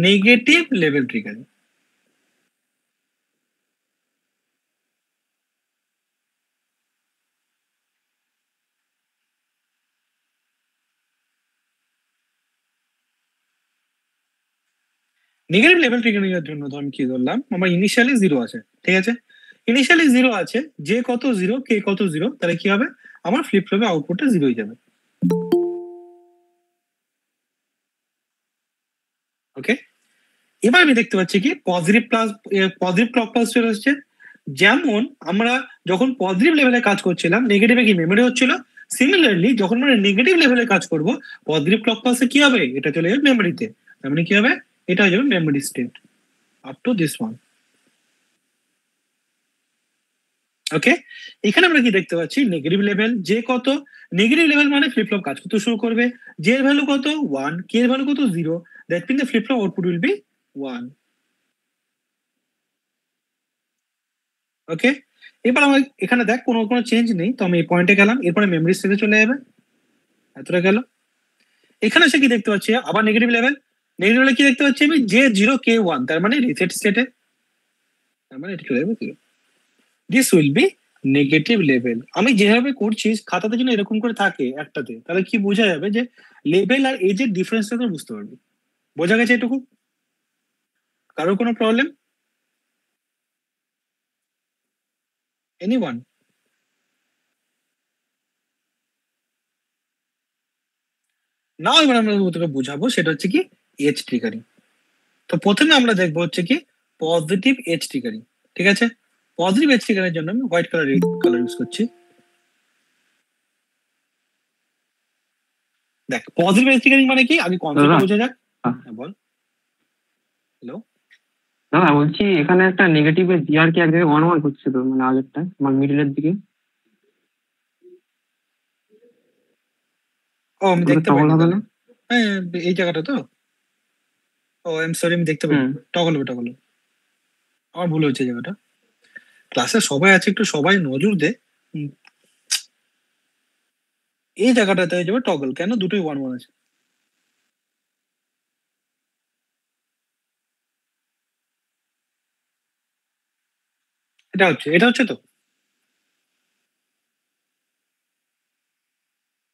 negative level triggering. Negative level triggering এর জন্য তো আমি কি ধরলাম, আমার ইনিশিয়ালি জিরো আছে, ঠিক আছে? ইনিশিয়ালি জিরো আছে, যে কত জিরো, কে কত জিরো, তাহলে কি হবে, আমার ফ্লিপ ফ্লপে আউটপুটটা জিরো হয়ে যাবে। ওকে, এবার আমি দেখতে পাচ্ছি কি positive plus, positive clock pulse চলে আসছে। যেমন আমরা যখন পজিটিভ লেভেলে কাজ করছিলাম, নেগেটিভে কি মেমোরি হচ্ছিল, সিমিলারলি যখন আমরা নেগেটিভ লেভেলে কাজ করব, পজিটিভ ক্লক পালসে কি হবে, এটা চলে যাবে মেমোরিতে, তার মানে কি হবে, এটা হয়ে যাবে memory state up to this one. Okay, এখানে আমরা কি দেখতে পাচ্ছি, নেগেটিভ লেভেল যে কত, নেগেটিভ লেভেল মানে ফ্লিপ ফ্লপ কাজ করতে শুরু করবে, জে এর ভ্যালু কত ওয়ান, কে এর ভ্যালু কত zero, that mean the flip flop output will be one. Okay, এবার আমার এখানে দেখ কোনো কোনো চেঞ্জ নেই, তো আমি এই পয়েন্টে গেলাম, এরপরে মেমরি স্টেটে চলে যাবে, এতটা গেল। এখানে এসে কি দেখতে পাচ্ছি, আবার নেগেটিভ লেভেল, নেগেটিভ লেভেলে কি দেখতে পাচ্ছি আমি, জে জিরো, কে ওয়ান, তার মানে রিসেট স্টেটে, তার মানে এটা চলে যাবে zero. This will B negative level. আমি যেভাবে করছি খাতাতে যেন এরকম করে থাকে একটাতে, তাহলে কি বোঝা যাবে যে লেভেল আর এজের ডিফারেন্সটা তো বুঝতে পারবি। বোঝা গেছে এটুকু? কারোর কোনো প্রবলেম? এনিওয়ান? না, এবার আমরা তোকে বোঝাবো, সেটা হচ্ছে কি এজ ট্রিগারিং। তো প্রথমে আমরা দেখবো হচ্ছে কি পজিটিভ এজ ট্রিগারিং, ঠিক আছে? পজিটিভ এজ ট্রিগারের জন্য আমি হোয়াইট কালার ইউজ করছি। দেখ পজিটিভ এজ ট্রিগারিং মানে কি, আগে কনসেপ্টটা বোঝা যাক। বল। হ্যালো দাদা বলছি এখানে একটা নেগেটিভ জিআর কি এক জায়গায় 1 1 করছে তো, মানে আগেরটা মানে মিডলের দিকে। ও আমি দেখতে পাইনি তাহলে। হ্যাঁ এই জায়গাটা তো। ও আই এম সরি, আমি দেখতে পাইনি। টগল হবে। আমার ভুল হচ্ছে জায়গাটা। ক্লাসে সবাই আছে, একটু সবাই নজর দে। এই জায়গাটাতে হয়ে যাবে টগল, কেন দুটোই 1 1 আছে। এটা হচ্ছে তো,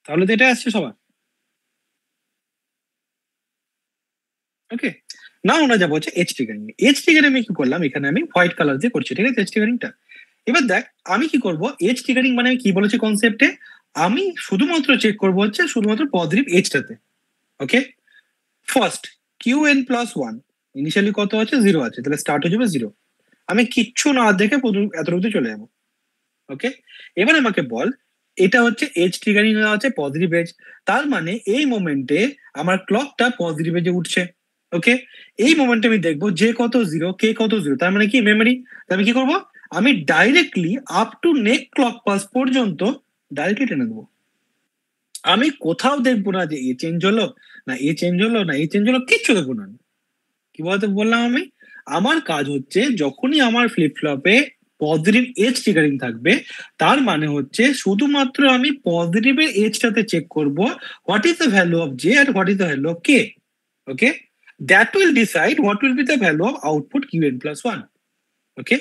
তাহলে তো এটা আসছে সবার। ওকে, না আমরা যাবো হচ্ছে এইচ ট্রিগারিং। এইচ ট্রিগারিং আমি কি করলাম, এখানে আমি হোয়াইট কালার দিয়ে করছি, ঠিক আছে এইচ ট্রিগারিংটা। এবার দেখ আমি কি করব, এইচ ট্রিগারিং মানে আমি কি বলেছি কনসেপ্টে, আমি শুধুমাত্র চেক করব হচ্ছে শুধুমাত্র পজিটিভ এইচটাতে। Okay, first Q N plus one initially কত আছে, 0 আছে, তাহলে স্টার্ট হয়ে যাবে 0। আমি কিচ্ছু না দেখে এতটুকুতে চলে যাবো। ওকে, এবার আমাকে বল, এটা হচ্ছে এজ ট্রিগারিং আছে পজিটিভ এজ, তার মানে এই মোমেন্টে আমার ক্লকটা পজিটিভ এজে উঠছে। ওকে, এই মোমেন্টে আমি দেখবো যে কত 0 কে কত 0, তার মানে কি মেমোরি। আমি কি করব, আমি directly up to next clock pass পর্যন্ত ডাইরেক্টলি টেনে দেবো। আমি কোথাও দেখবো না যে এ চেঞ্জ হলো না এ চেঞ্জ হলো না এ চেঞ্জ হলো, কিচ্ছু দেখবো না। কি বলতে বললাম আমি, আমার কাজ হচ্ছে যখনই আমার ফ্লিপ ফ্লপে পজিটিভ এজ ট্রিগারিং থাকবে, তার মানে হচ্ছে শুধুমাত্র আমি পজিটিভের এজটাতে চেক করব what is the value of J আর what is the value of K. Okay, that will decide what will be the value of output Q N plus one. Okay,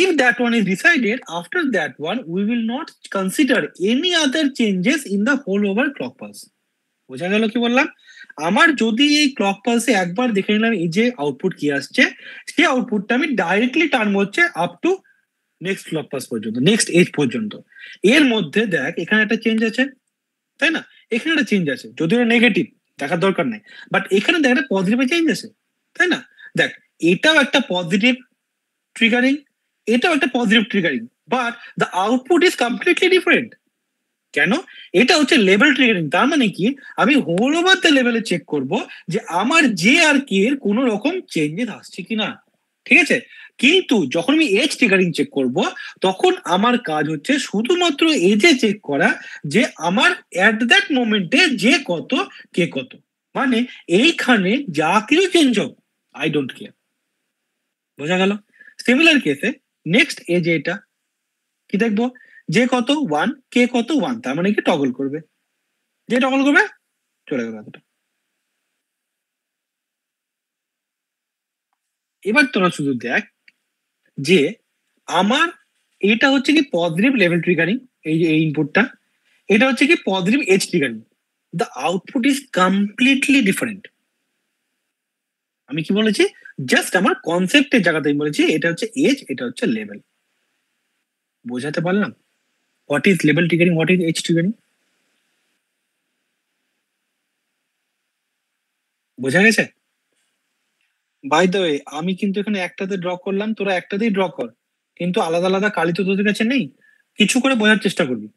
if that one is decided, after that one we will not consider any other changes in the whole over clock pulse. বোঝা গেল কি বললাম, আমার যদি এই clock পালসে একবার দেখে নিলাম এই যে আউটপুট কি আসছে, সেই আউটপুটটা আমি ডাইরেক্টলি টার্ম হচ্ছে up to next clock pulse পর্যন্ত, নেক্সট এজ পর্যন্ত। এর মধ্যে দেখ এখানে একটা চেঞ্জ আছে, তাই না, এখানে একটা চেঞ্জ আছে, যদিও নেগেটিভ দেখার দরকার নেই, বাট এখানে দেখ একটা পজিটিভ চেঞ্জ আছে, তাই না। দেখ এটাও একটা পজিটিভ ট্রিগারিং, এটাও একটা positive triggering, but the output is completely different. কেন, এটা হচ্ছে লেভেল ট্রিগারিং, তার মানে কি আমি হোল ওভার দ্য লেভেলে চেক করব যে আমার জে আর কে এর কোন রকম চেঞ্জেস আসছে কিনা, ঠিক আছে। কিন্তু যখন আমি এজ ট্রিগারিং চেক করব, তখন আমার কাজ হচ্ছে শুধুমাত্র এজে চেক করা যে আমার অ্যাট দ্যাট মোমেন্টে যে কত কে কত, মানে এইখানে যা কিছু চেঞ্জ হোক আই ডোন্ট কেয়ার। বোঝা গেল। সিমিলার কেসে নেক্সট এজে এটা কি দেখবো, যে কত 1 কে কত 1, তার মানে কি টগল করবে, যে টগল করবে চলে গেল এতটা। এবার তোরা শুধু দেখ যে আমার এটা হচ্ছে কি পজিটিভ লেভেল ট্রিগারিং, এই যে এই ইনপুটটা, এটা হচ্ছে কি positive edge triggering, the output is completely different. আমি কি বলেছি, জাস্ট আমার কনসেপ্টের জায়গাতে আমি বলেছি এটা হচ্ছে এজ, এটা হচ্ছে লেভেল। বোঝাতে পারলাম what is level triggering, what is edge triggering, বোঝা গেছে। বাই দ্য ওয়ে আমি কিন্তু এখানে একটাতে ড্র করলাম, তোরা একটাতেই ড্র কর, কিন্তু আলাদা আলাদা কালি তো তোদের কাছে নেই, কিছু করে বোঝার চেষ্টা করবি,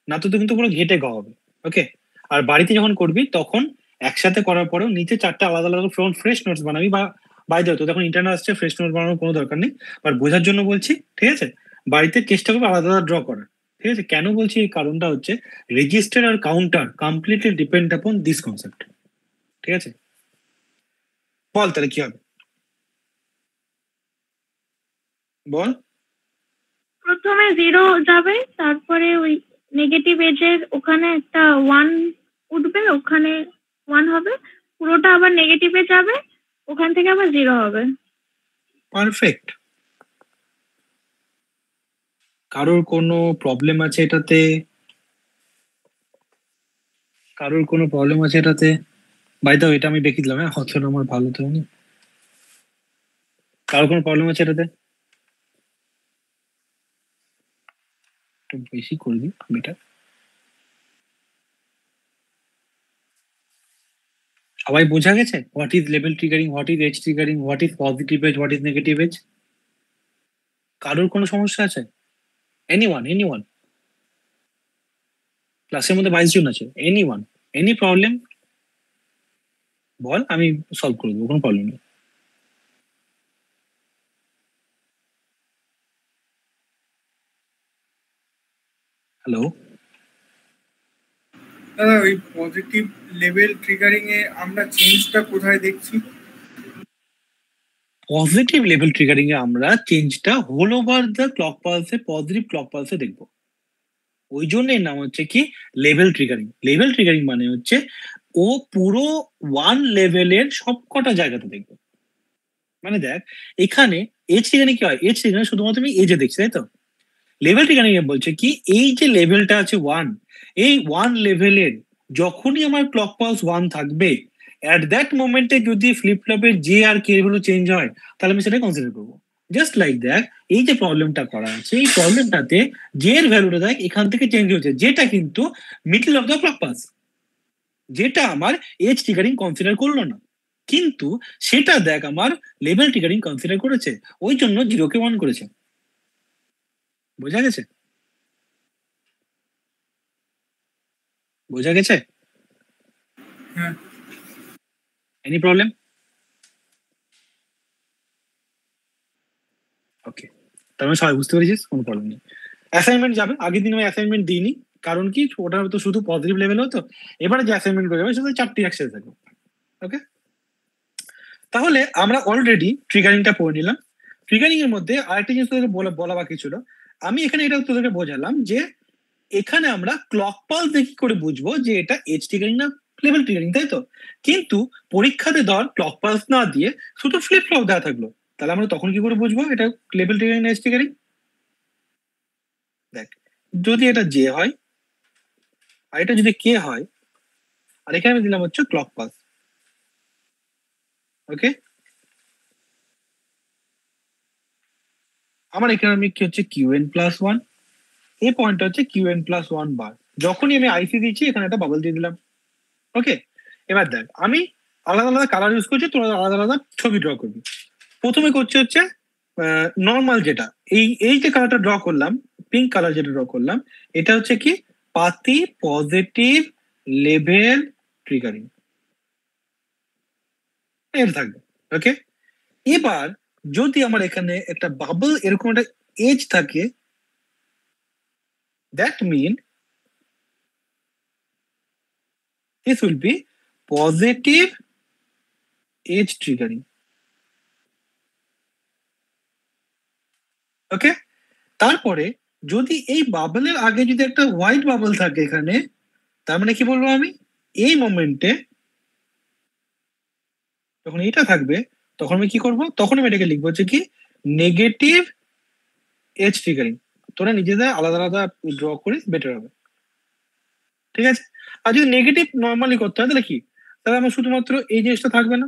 না তো কিন্তু পুরো ঘেটে গা হবে। ওকে, আর বাড়িতে যখন করবি তখন একসাথে করার পরেও নিচে 4টা আলাদা আলাদা ফ্রেশ নোটস বানাবি, বা বাই দ্য ওয়ে তো তখন ইন্টারনাল আসছে, ফ্রেশ নোট বানানোর কোনো দরকার নেই, বাট বোঝার জন্য বলছি, ঠিক আছে। বাড়িতে চেষ্টা করবি আলাদা আলাদা ড্র করার, ঠিক আছে। কেন বলছি, এই কারণটা হচ্ছে রেজিস্টার আর counter completely depend upon this concept, ঠিক আছে। বল তাহলে কি হবে, বল। প্রথমে 0 যাবে, তারপরে ওই নেগেটিভ এজের ওখানে একটা 1 উঠবে, ওখানে 1 হবে, পুরোটা আবার নেগেটিভে যাবে, ওখান থেকে আবার 0 হবে। পারফেক্ট। কারোর কোনো প্রবলেম আছে এটাতে, কারোর কোনো প্রবলেম আছে এটাতে? বাই দা এটা আমি দেখিয়ে দিলাম, হ্যাঁ অথর আমার ভালো তো হয়নি। কারোর কোনো প্রবলেম আছে এটাতে? একটু বেশি করবি বেটার। সবাই বোঝা গেছে what is level triggering, what is edge triggering, what is positive edge, what is negative edge? কারোর কোনো সমস্যা আছে? এনিওয়ান ক্লাসের মধ্যে 22 জন আছে, এনিওয়ান, এনি প্রবলেম? বল, আমি সলভ করে দেবো, কোনো প্রবলেম নেই। হ্যালো, দাদা ওই পজিটিভ লেভেল ট্রিগারিং এ আমরা চেঞ্জটা কোথায় দেখছি? পজিটিভ লেভেল ট্রিগারিং এ আমরা চেঞ্জটা হোল ওভার দ্য ক্লক পালসে, পজিটিভ ক্লক পালসে দেখবো। ওই জন্যই নাম হচ্ছে কি লেভেল ট্রিগারিং। লেভেল ট্রিগারিং মানে হচ্ছে ও পুরো ওয়ান লেভেলের সবকটা জায়গাতে দেখবে। মানে দেখ, এখানে এজ ট্রিগারিং কি হয়, এজ ট্রিগারিং শুধুমাত্র তুমি এজে দেখছি, তাই তো? লেভেল ট্রিগারিং এ বলছে কি এই যে লেভেলটা আছে ওয়ান, এই ওয়ান লেভেলের যখনই আমার ক্লক পালস ওয়ান থাকবে, অ্যাট দ্যাট মোমেন্টে যদি ফ্লিপ ফ্লপের জে আর কে ভ্যালু চেঞ্জ হয়, তাহলে আমি সেটা কনসিডার করবো। জাস্ট লাইক দ্যাট, এই যে প্রবলেমটা করা আছে, এই প্রবলেমটাতে জে এর ভ্যালুটা দেখ এখান থেকে চেঞ্জ হয়েছে, যেটা কিন্তু middle of the clock pulse, যেটা আমার এজ ট্রিগারিং কনসিডার করলো না, কিন্তু সেটা দেখ আমার লেভেল ট্রিগারিং কনসিডার করেছে, ওই জন্য জিরোকে ওয়ান করেছে। বোঝা গেছে? বোঝা গেছে? হ্যাঁ। Any problem? ওকে, তার মানে সবাই বুঝতে পেরেছিস, কোনো প্রবলেম নেই। অ্যাসাইনমেন্ট যাবে, আগের দিন আমি অ্যাসাইনমেন্ট দিইনি, কারণ কি ওটা তো শুধু পজিটিভ লেভেল হতো, এবারে যে অ্যাসাইনমেন্ট করে যাবে সেটা 4টি একসাথে থাকবে। ওকে, তাহলে আমরা অলরেডি ট্রিগারিংটা পড়ে নিলাম। ট্রিগারিং এর মধ্যে আরেকটা জিনিস তোদেরকে বলা বাকি ছিল। আমি এখানে এটা তোদেরকে বোঝালাম যে এখানে আমরা ক্লক পালস দিয়ে কি করে বুঝবো যে এটা এজ ট্রিগারিং না লেভেল ট্রিগারিং, তাই তো? কিন্তু পরীক্ষাতে ধর ক্লক পালস না দিয়ে শুধু ফ্লিপ ফ্লপ দেওয়া থাকলো, তাহলে আমরা তখন কি করে বুঝবো এটা লেভেল ট্রিগারিং না এজ ট্রিগারিং? দেখ, যদি এটা জে হয় আর এটা যদি কে হয়, আর এখানে আমি দিলাম হচ্ছে ক্লক পালস। ওকে, আমার এখানে আমি কি হচ্ছে কিউএন প্লাস ওয়ান, এই পয়েন্টটা হচ্ছে কিউএন প্লাস ওয়ান বার। যখনই আমি আইসি দিচ্ছি এখানে একটা বাবল দিয়ে দিলাম। ওকে, এবার দেখ আমি আলাদা আলাদা কালার ইউজ করছি, তোরা আলাদা আলাদা ছবি ড্র করবি। প্রথমে করছে হচ্ছে নর্মাল, যেটা এই এই যে কালারটা ড্র করলাম, পিঙ্ক কালার যেটা ড্র করলাম, এটা হচ্ছে কি পাতি পজিটিভ লেভেল ট্রিগারিং এর থাকবে। ওকে, এবার যদি আমার এখানে একটা বাবল এরকম একটা এজ থাকে, that mean this will be positive edge triggering. Okay, তারপরে যদি এই বাবলের আগে যদি একটা হোয়াইট বাবল থাকে এখানে, তার মানে কি বলবো আমি, এই মোমেন্টে যখন এটা থাকবে তখন আমি কি করব, তখন আমি এটাকে লিখবো হচ্ছে কি নেগেটিভ এজ ট্রিগারিং। তোরা নিজেদের আলাদা আলাদা ড্র করে বেটার হবে, ঠিক আছে? আর যদি নেগেটিভ নর্মালি করতে হয় তাহলে কি, তাহলে আমার শুধুমাত্র এই জিনিসটা থাকবে না,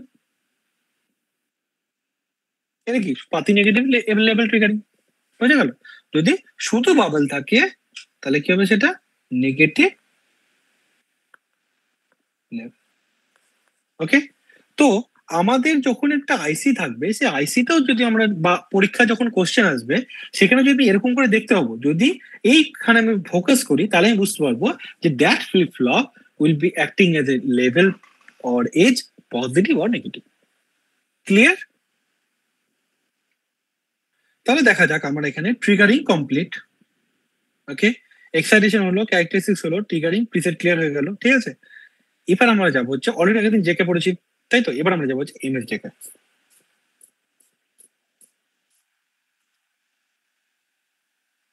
এটা কি পাতি নেগেটিভ লেভেল ট্রিগারিং। বুঝে গেল? যদি শুধু বাবল থাকে তাহলে কি হবে, সেটা নেগেটিভ লেভেল। ওকে, তো আমাদের যখন একটা আইসি থাকবে, সেই আইসিটাও যদি আমরা বা পরীক্ষা যখন কোশ্চেন আসবে সেখানে যদি এরকম করে দেখতে পাবো, যদি এইখানে আমি ফোকাস করি তাহলে আমি বুঝতে পারবো যে that flip flop will be acting as a level or edge positive or negative. Clear? তাহলে দেখা যাক আমার এখানে ট্রিগারিং কমপ্লিট। ওকে, এক্সাইটেশন হলো, ক্যারেক্টারিস্টিক্স হলো, ট্রিগারিং প্রিসেট ক্লিয়ার হয়ে গেল, ঠিক আছে? এবার আমরা যাবো হচ্ছে অলরেডি আগের দিন জেকে পড়েছি, তাই তো? এবার আমরা যাবো হচ্ছে এমএস জেকে।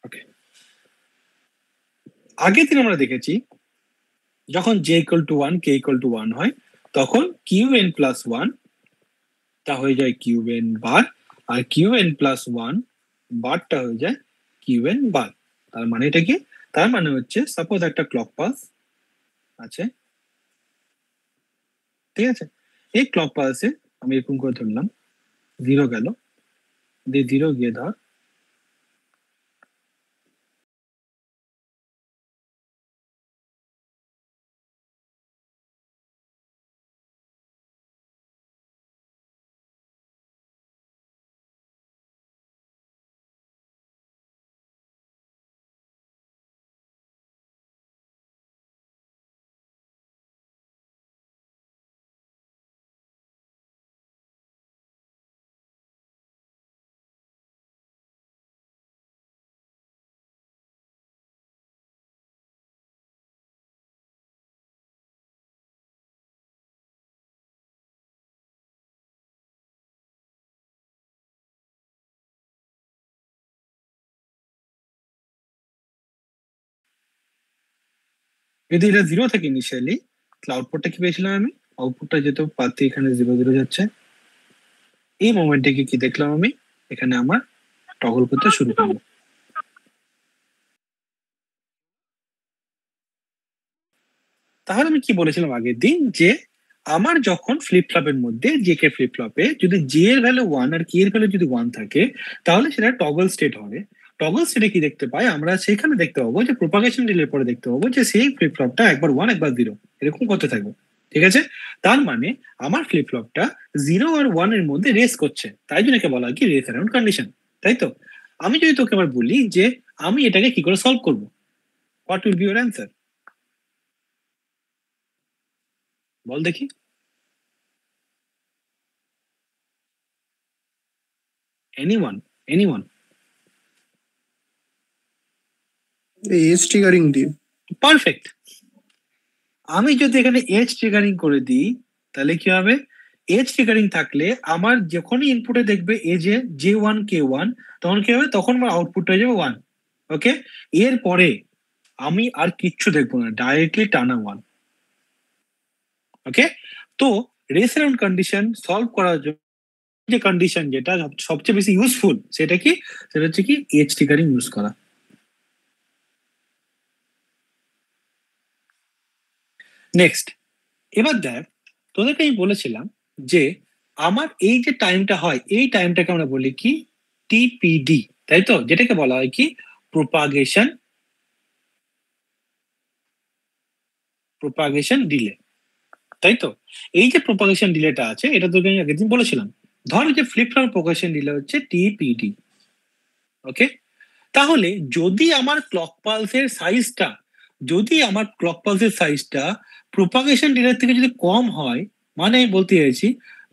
ওকে, আগের দিন আমরা দেখেছি যখন J equal to one K equal to one হয়, তখন কিউ এন প্লাস ওয়ান টা হয়ে যায় কিউ এন বার, আর কিউ এন প্লাস ওয়ান বারটা হয়ে যায় কিউ এন বার। তার মানে এটা কি, তার মানে হচ্ছে সাপোজ একটা ক্লক পালস আছে, ঠিক আছে? এই ক্লক পালসে আমি এরকম করে ধরলাম, জিরো গেল, দিয়ে জিরো গিয়ে ধর যদি এটা 0 থাকে ইনিশিয়ালি, তাহলে আউটপুটটা কি পেয়েছিলাম আমি? আউটপুটটা যেহেতু পাতে এখানে 0 0 যাচ্ছে, এই মোমেন্টে কি দেখলাম আমি? এখানে আমার টগল করতে শুরু করলো। তাহলে আমি কি বলেছিলাম আগের দিন, যে আমার যখন ফ্লিপ ফ্লপের মধ্যে জেকে ফ্লিপ ফ্লপে যদি জে এর ভ্যালু 1 আর কে এর ভ্যালু যদি 1 থাকে, তাহলে সেটা টগল স্টেট হবে। টগল স্টেটে কি দেখতে পাই আমরা? সেখানে দেখতে পাবো যে প্রোপাগেশন ডিলের পরে দেখতে পাবো যে সেই ফ্লিপ ফ্লপটা একবার 1 একবার 0 এরকম করতে থাকবে। ঠিক আছে, তার মানে আমার ফ্লিপ ফ্লপটা 0 আর 1 এর মধ্যে রেস করছে, তাই জন্য একে বলা হয় কি রেস অ্যারাউন্ড কন্ডিশন, তাই তো? আমি যদি তোকে আবার বলি যে আমি এটাকে কি করে সলভ করবো, what will be your answer? বল দেখি। এনিওয়ান? এজ ট্রিগারিং দিয়ে। পারফেক্ট। আমি যদি এখানে এজ ট্রিগারিং করে দিই, তাহলে কি হবে? এজ ট্রিগারিং থাকলে আমার যখনই ইনপুটে দেখবে এজে J1 K1, তখন কি হবে? তখন আমার আউটপুটটা হয়ে যাবে 1। ওকে, এর পরে আমি আর কিচ্ছু দেখবো না, ডাইরেক্টলি টানা 1। ওকে, তো রেস অ্যারাউন্ড কন্ডিশন সলভ করার জন্য যে কন্ডিশন যেটা সবচেয়ে বেশি ইউজফুল, সেটা কি? সেটা হচ্ছে কি এজ ট্রিগারিং ইউজ করা। নেক্সট, এবার দেখ, তোদেরকে আমি বলেছিলাম যে আমার এই যে টাইমটা হয়, এই টাইমটাকে আমরা বলি কি টিপিডি, তাই তো? যেটাকে বলা হয় কি প্রোপাগেশন ডিলে, তাই তো? এই যে প্রোপাগেশন ডিলেটা আছে, এটা তোকে আমি আগের দিন বলেছিলাম। ধর যে ফ্লিপ ফ্লপ প্রোপাগেশন ডিলে হচ্ছে টিপিডি। ওকে, তাহলে যদি আমার ক্লক পালসের সাইজটা প্রোপাগেশন ডিলের থেকে যদি কম হয়, মানে আমি বলতে চাইছি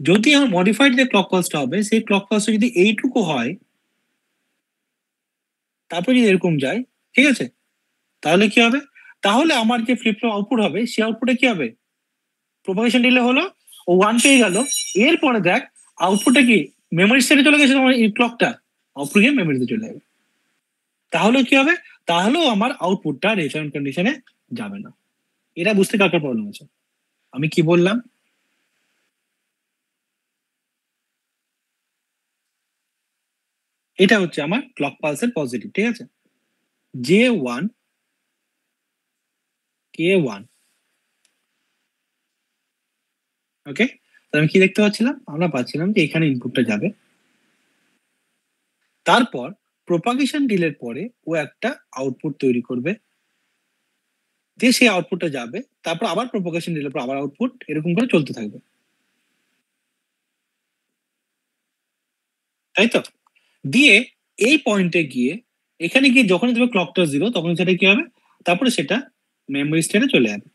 যদি আমার মডিফাইড যে ক্লক পালসটা হবে, সেই ক্লক পালসটা যদি এইটুকু হয়, তারপর যদি এরকম যায়, ঠিক আছে, তাহলে কি হবে? তাহলে আমার যে ফ্লিপ ফ্লপ আউটপুট হবে, সেই আউটপুটে কি হবে? প্রোপাগেশন ডিলে হলো, ও 1 পেয়ে গেল। এরপরে দেখ আউটপুটটা কি মেমোরি স্টেটে চলে গেছে, তোমার এই ক্লকটা আউটপুট গিয়ে মেমোরিতে চলে যাবে। তাহলে কি হবে? তাহলেও আমার আউটপুটটা রেফারেন্স কন্ডিশনে যাবে না। এটা বুঝতে কার প্রবলেম আছে? আমি কি বললাম? এটা হচ্ছে আমার ক্লক পালসের পজিটিভ, ঠিক আছে? J1 K1। ওকে, আমি কি দেখতে পাচ্ছিলাম? আমরা পাচ্ছিলাম যে এখানে ইনপুটটা যাবে, তারপর প্রোপাগেশন ডিলের পরে ও একটা আউটপুট তৈরি করবে, যে সেই আউটপুটটা যাবে, তারপর আবার প্রোপাগেশন ডিলের পর আবার আউটপুট, এরকম করে চলতে থাকবে, তাই তো? দিয়ে এই পয়েন্টে গিয়ে, এখানে গিয়ে যখনই দেবে ক্লকটা 0, তখন সেটা কি হবে? তারপরে সেটা মেমোরি স্টেটে চলে যাবে।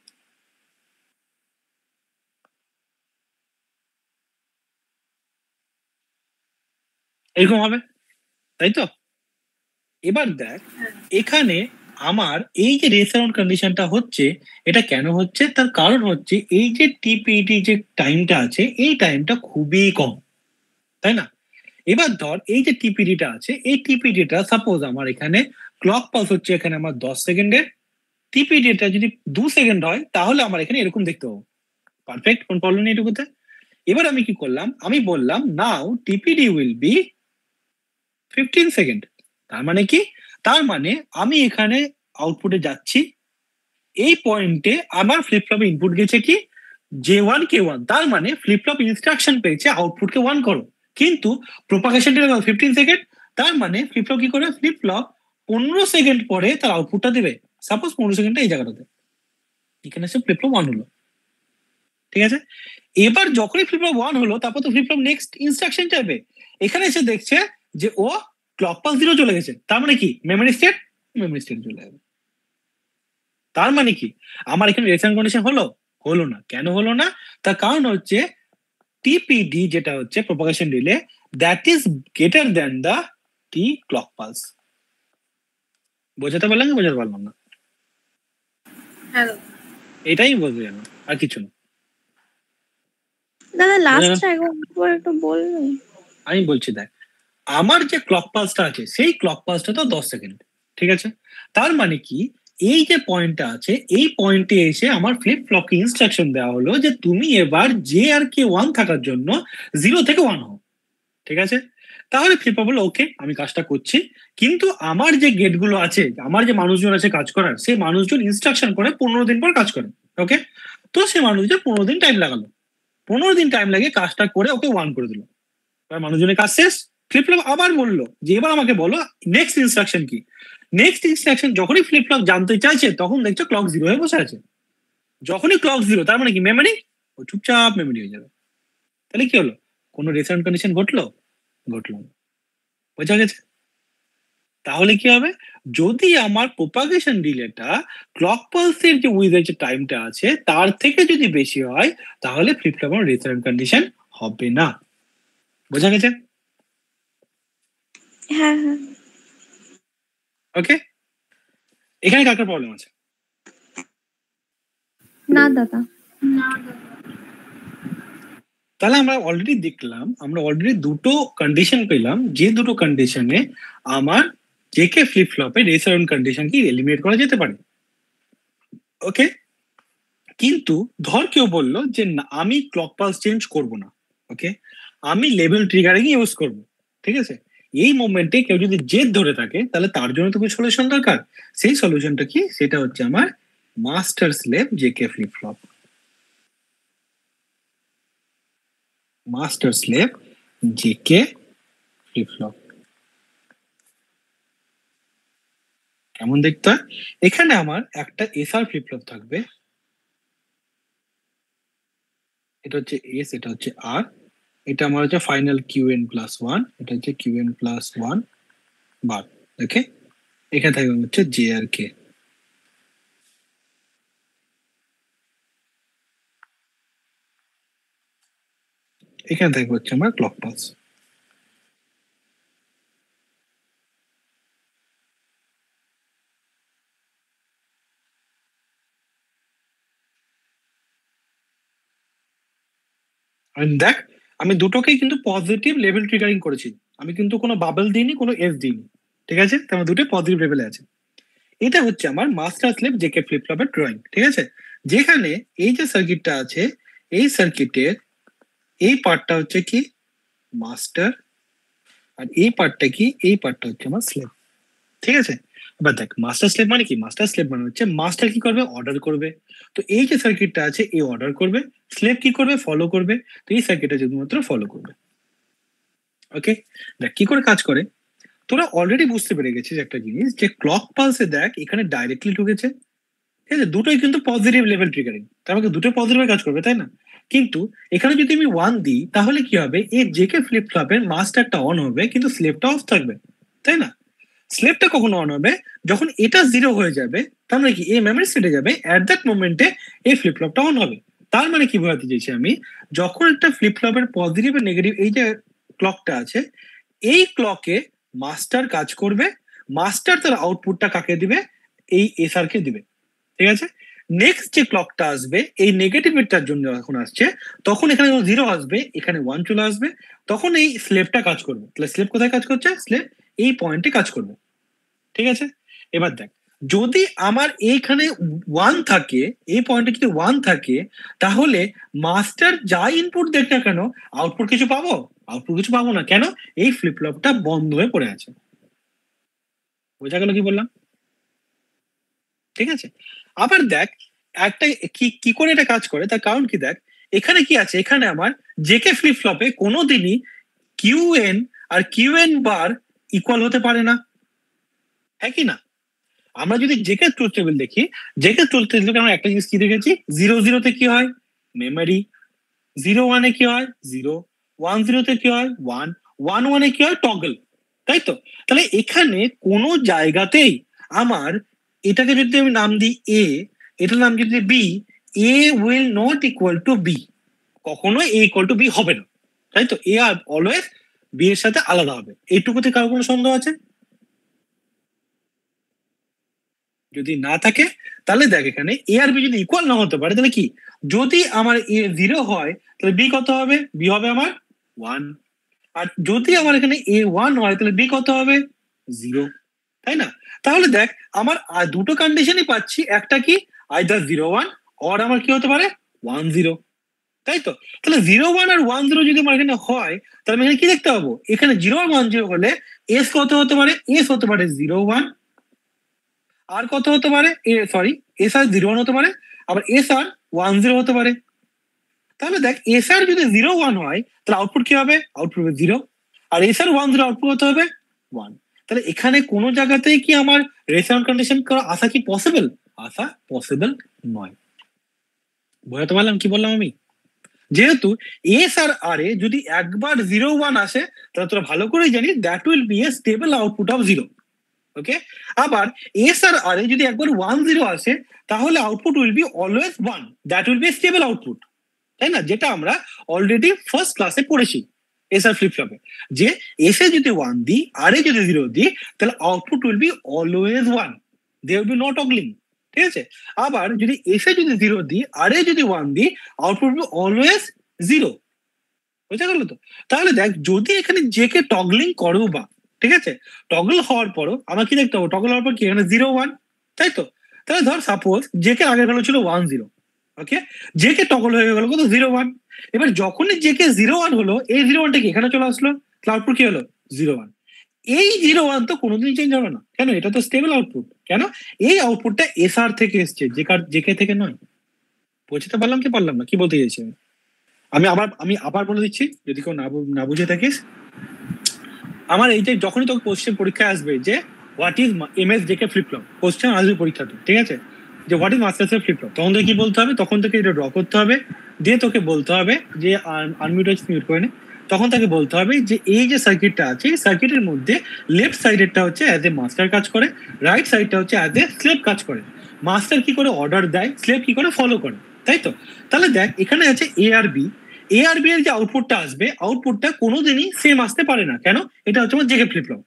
এরকম হবে, তাই তো? এবার দেখ, এখানে আমার এই যে রেস অ্যারাউন্ড কন্ডিশনটা হচ্ছে, এটা কেন হচ্ছে? তার কারণ হচ্ছে এই যে টিপিডি যে টাইমটা আছে, এই টাইমটা খুবই কম, তাই না? এবার ধর এই যে টিপিডিটা আছে, এই টিপিডিটা সাপোজ আমার এখানে ক্লক পালস হচ্ছে এখানে আমার 10 সেকেন্ডের, টিপিডিটা যদি 2 সেকেন্ড হয়, তাহলে আমার এখানে এরকম দেখতে পাবো। পারফেক্ট, কোন প্রবলেম নেই এটুকুতে। এবার আমি কি করলাম? আমি বললাম নাও টিপিডি উইল বি 15 সেকেন্ড। তার মানে কি? তার মানে আমি এখানে আউটপুটে যাচ্ছি, এই পয়েন্টে আমার ফ্লিপ ফ্লপে ইনপুট গেছে কি J1 K1, তার মানে ফ্লিপ ফ্লপ ইনস্ট্রাকশন পেয়েছে আউটপুটকে 1 করো, কিন্তু প্রোপাগেশনটা 15 সেকেন্ড, তার মানে ফ্লিপ ফ্লপ কি করে? ফ্লিপ ফ্লপ 15 সেকেন্ড পরে তার আউটপুটটা দেবে। সাপোজ 15 সেকেন্ডটা এই জায়গাটাতে, এখানে এসে ফ্লিপ ফ্লপ 1 হলো, ঠিক আছে? এবার যখনই ফ্লিপ ফ্লপ 1 হলো, তারপর তো ফ্লিপ ফ্লপ নেক্সট ইনস্ট্রাকশন চাইবে। এখানে এসে দেখছে যে ও ক্লক পালস 0 চলে গেছে, তার মানে কি মেমোরি স্টেট চলে যাবে। তার মানে কি আমার এখানে রেফারেন্স কন্ডিশন হলো না। কেন হলো না? তার কারণ হচ্ছে টিপিডি যেটা হচ্ছে propagation delay, that is greater than the T clock pulse. বোঝাতে পারলাম কি বোঝাতে পারলাম না? হ্যালো এটাই বলতে জানো, আর কিছু না। দাদা, লাস্টটা একবার একটু বলুন। আমি বলছি দেখ, আমার যে ক্লক পালসটা আছে, সেই ক্লক পালসটা তো 10 সেকেন্ড, ঠিক আছে? তার মানে কি এই যে পয়েন্টটা আছে এই পয়েন্টে এসে আমার ফ্লিপ ফ্লপকে ইনস্ট্রাকশন দেওয়া হলো যে তুমি এবার জে আর কে 1 থাকার জন্য 0 থেকে 1 হও, ঠিক আছে? তাহলে ফ্লিপ ফ্লপ বললো ওকে আমি কাজটা করছি, কিন্তু আমার যে গেটগুলো আছে, আমার যে মানুষজন আছে কাজ করার, সেই মানুষজন ইনস্ট্রাকশন করে 15 দিন পর কাজ করে। ওকে, তো সেই মানুষজন 15 দিন টাইম লাগালো, 15 দিন টাইম লাগিয়ে কাজটা করে ওকে 1 করে দিল। এবার মানুষজনের কাজ শেষ, ফ্লিপ ফ্লপ আবার বললো যে এবার আমাকে বলো নেক্সট ইনস্ট্রাকশন কি। নেক্সট ইনস্ট্রাকশন যখনই ফ্লিপ ফ্লপ জানতে চাইছে তখন দেখছো ক্লক 0 হয়ে বসে আছে। যখনই ক্লক 0 তার মানে কি মেমোরি, ও চুপচাপ মেমোরি হয়ে যাবে। তাহলে কি হলো, কোনো রেসাউন্ড কন্ডিশন ঘটলো? ঘটলো না। বোঝা গেছে? তাহলে কি হবে, যদি আমার প্রোপাগেশন ডিলেটা ক্লক পালসের যে উইথের যে টাইমটা আছে তার থেকে যদি বেশি হয় তাহলে ফ্লিপ ফ্লপ রেসাউন্ড কন্ডিশন হবে না। বোঝা গেছে? হ্যাঁ হ্যাঁ। ওকে, এখানে কার প্রবলেম আছে? না দাদা। তাহলে আমরা অলরেডি দেখলাম, আমরা অলরেডি দুটো কন্ডিশন পেলাম, যে দুটো কন্ডিশনে আমার জেকে ফ্লিপ ফ্লপে রেস অ্যারাউন্ড কন্ডিশনকে এলিমিনেট করা যেতে পারে। ওকে, কিন্তু ধর কেউ বললো যে না আমি ক্লক পালস চেঞ্জ করব না, ওকে আমি লেভেল ট্রিগারিং ইউজ করব, ঠিক আছে? এই মোমেন্টে কেউ যদি জেদ ধরে থাকে তাহলে তার জন্য তো কিছু সলিউশন দরকার। সেই সলিউশনটা কি, সেটা হচ্ছে আমার master slave JK flip flop. Master slave JK flip flop কেমন দেখতে হয়? এখানে আমার একটা এসআর ফ্লিপ ফ্লপ থাকবে, এটা হচ্ছে এস, এটা হচ্ছে আর, এটা আমার হচ্ছে ফাইনাল কিউএন প্লাস 1, এটা হচ্ছে কিউএন প্লাস 1 বার। ওকে, এখানে থাকবে হচ্ছে জে আর কে। এখানে থাকবে হচ্ছে আমার ক্লক পালস। দেখ আমি দুটোকেই কিন্তু পজিটিভ লেভেল ট্রিগারিং করেছি, আমি কিন্তু কোনো বাবল দিইনি, কোনো এস দিইনি, ঠিক আছে? তো আমার দুটো পজিটিভ লেভেলে আছে। এটা হচ্ছে আমার মাস্টার স্লেভ জেকে ফ্লিপ ফ্লপের ড্রয়িং, ঠিক আছে? যেখানে এই যে সার্কিটটা আছে এই সার্কিটের এই পার্টটা হচ্ছে কি মাস্টার, আর এই পার্টটা কি, এই পার্টটা হচ্ছে আমার স্লেভ, ঠিক আছে? এবার দেখ মাস্টার স্লেভ মানে কি, মাস্টার স্লেভ মানে হচ্ছে মাস্টার কি করবে, অর্ডার করবে। তো এই যে সার্কিটটা আছে এই অর্ডার করবে, স্লেভ কি করবে, ফলো করবে। তো এই সার্কিটটা শুধুমাত্র ফলো করবে। ওকে, দেখ কি করে কাজ করে, তোরা অলরেডি বুঝতে পেরে গেছিস একটা জিনিস যে ক্লক পালসে দেখ এখানে ডাইরেক্টলি ঢুকেছে, ঠিক আছে? দুটোই কিন্তু পজিটিভ লেভেল ট্রিগারিং, তার মানে দুটো পজিটিভ কাজ করবে, তাই না? কিন্তু এখানে যদি আমি 1 দিই তাহলে কি হবে, এই জেকে ফ্লিপ ফ্লপের মাস্টারটা অন হবে কিন্তু স্লেভটা অফ থাকবে, তাই না? স্লেভটা কখনো অন হবে যখন এটা 0 হয়ে যাবে, তার মানে কি এই মেমরি সেটে যাবে, অ্যাট দ্যাট মোমেন্টে এই ফ্লিপ ফ্লপটা অন হবে। তার মানে কি বোঝাতে চাইছি আমি, যখন একটা ফ্লিপ ফ্লপের পজিটিভ আর নেগেটিভ এই যে ক্লকটা আছে এই ক্লকে মাস্টার কাজ করবে, মাস্টার তার আউটপুটটা কাকে দিবে, এই এসআর কে দিবে, ঠিক আছে? নেক্সট যে ক্লকটা আসবে এই নেগেটিভটার জন্য যখন আসছে তখন এখানে 0 আসবে, এখানে 1 চলে আসবে, তখন এই স্লেভটা কাজ করবে। তাহলে স্লেভ কোথায় কাজ করছে, স্লেভ এই পয়েন্টে কাজ করবে, ঠিক আছে? এবার দেখ যদি আমার এইখানে 1 থাকে, এই পয়েন্টে যদি 1 থাকে তাহলে মাস্টার যা ইনপুট দেখ না কেন আউটপুট কিছু পাবো, আউটপুট কিছু পাবো না। কেন, এই ফ্লিপ ফ্লপটা বন্ধ হয়ে পড়ে আছে। বোঝা গেল কি বললাম? ঠিক আছে, আবার দেখ একটা কি করে এটা কাজ করে তার কারণ কি, দেখ এখানে কি আছে, এখানে আমার জেকে ফ্লিপ ফ্লপে কোনোদিনই কিউএন আর কিউএন বার ইকুয়াল হতে পারে না, হ্যাঁ কি না? আমরা যদি জেকে ট্রুথ টেবিল দেখি, জেকে ট্রুথ টেবিলে আমরা একটা জিনিস কি দেখেছি, 0 0 কি হয় মেমরি, 0 1 কি হয় 0, 1 0 কি হয় 1, 1 1 কি হয় টগল, তাই তো? তাহলে এখানে কোনো জায়গাতেই আমার এটাকে যদি আমি নাম দিই এ, এটার নাম যদি B, A will not equal to B, কখনো এ ইকুয়াল টু বি হবে না, তাই তো? এ আর অলওয়েজ বি এর সাথে আলাদা হবে। এইটুকুতে কারো কোনো সন্দেহ আছে? যদি না থাকে তাহলে দেখ এখানে এ আর বি যদি ইকুয়াল না হতে পারে তাহলে কি, যদি আমার এ 0 হয় তাহলে বি কত হবে, বি হবে আমার 1, আর যদি আমার এখানে এ 1 হয় তাহলে বি কত হবে 0। তাই না? তাহলে দেখ আমার দুটো কন্ডিশনই পাচ্ছি, একটা কি আইদার 0-1 অর আমার কি হতে পারে 1-0, তাই তো? তাহলে 0-1 আর 1-0 যদি আমার এখানে হয়, তাহলে আমি এখানে কি দেখতে পাবো? এখানে 0 আর 1-0 হলে এস কত হতে পারে? এস হতে পারে 0-1, আর কত হতে পারে? সরি, এস আর 0-1 হতে পারে, আবার এস আর 1-0 হতে পারে। তাহলে দেখ এস আর যদি 0-1 হয় তাহলে আউটপুট কি হবে? আউটপুট হবে 0, আর এস আর 1-0 আউটপুট হতে হবে 1। তাহলে এখানে কোনো জায়গাতেই কি আমার রেসাউন্ড কন্ডিশন করা আসা কি পসিবল? আসা পসিবল নয়। বোঝাতে পারলাম কি বললাম আমি? যেহেতু এস আর আর এ যদি একবার 0-1 আসে তাহলে তোরা ভালো করেই জানিস that will B A stable output of 0। ওকে, আবার এস আর আর এ যদি একবার 1-0 আসে তাহলে output will be always 1, that will be stable output, তাই না? যেটা আমরা অলরেডি ফার্স্ট ক্লাসে পড়েছি এস আর ফ্লিপ ফ্লপে, যে এস এ যদি 1 দিই আর এ যদি 0 দিই তাহলে output will be always 1, they will be not toggling, ঠিক আছে? আবার যদি এস এ যদি 0 দিই আর এ যদি 1 দিই আউটপুট উইল অলওয়েজ 0। বুঝা গেল তো? তাহলে দেখ যদি এখানে যে কে টগলিং করো বা, ঠিক আছে, টগল হওয়ার পরও আমার কি দেখতে হবে? টগল হওয়ার পর কি এখানে 0-1, তাই তো? তাহলে ধর সাপোজ যে কে আগের ভ্যালু ছিল 1-0, ওকে, যে কে টগল হয়ে গেল কত 0-1। এবার যখনই যে কে 0-1 হলো, এই 0-1টা কি এখানে চলে আসলো, আউটপুট কি হলো 0-1। এই 0-1 তো কোনোদিন চেঞ্জ হবে না, কেন? এটা তো স্টেবল আউটপুট, কেন? এই আউটপুটটা এস আর থেকে এসছে, যে কে থেকে নয়। বুঝতে পারলাম কি পারলাম না? কি বলতে চাইছি আমি আবার বলে দিচ্ছি যদি কেউ না বুঝে থাকিস। আমার এই যে যখনই তোকে কোশ্চেন পরীক্ষায় আসবে যে what is MS JK flip flop, question আসবে পরীক্ষাতে, ঠিক আছে, যে what is master slave flip flop, তখন তোকে কি বলতে হবে? তখন তোকে এটা ড্র করতে হবে, দিয়ে তোকে বলতে হবে যে আনমিউট করে নে, তখন তাকে বলতে হবে যে এই যে সার্কিটটা আছে এই সার্কিটের মধ্যে লেফট সাইডেরটা হচ্ছে অ্যাজ এ মাস্টার কাজ করে, রাইট সাইডটা হচ্ছে অ্যাজ এ স্লেভ কাজ করে। মাস্টার কি করে অর্ডার দেয়, স্লেভ কি করে ফলো করে, তাই তো? তাহলে দেখ এখানে আছে এ আর বি, এ আর বি এর যে আউটপুটটা আসবে আউটপুটটা কোনোদিনই সেম আসতে পারে না, কেন? এটা হচ্ছে আমার জেকে ফ্লিপ ফ্লপ।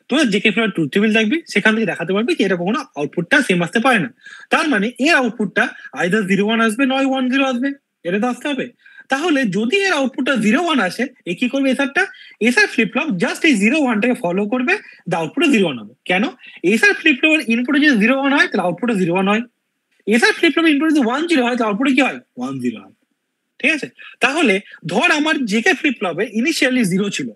তোরা জেকে ফ্লিপ ট্রুথ টেবিল দেখবি, সেখান থেকে দেখাতে পারবি যে এটা কখনো আউটপুটটা সেম আসতে পারে না। তার মানে এর আউটপুটটা আইদার 0-1 আসবে নয় 1-0 আসবে, এটা তো আসতে হবে। তাহলে যদি এর আউটপুটটা 0-1 আসে, এ কি করবে? এসআরটা, এসআর ফ্লিপ ফ্লপ জাস্ট এই 0-1টাকে ফলো করবে, দ্য আউটপুটে 0-1 হবে। কেন? এসআর ফ্লিপ ফ্লপের ইনপুটে যদি 0-1 হয় তাহলে আউটপুটে 0-1 হয়, এসআর ফ্লিপ ফ্লপের ইনপুটে যদি 1-0 হয় তাহলে আউটপুটে কি হয়? 1-0 হয়, ঠিক আছে? তাহলে ধর আমার জেকে ফ্লিপ ফ্লপে ইনিশিয়ালি 0 ছিল,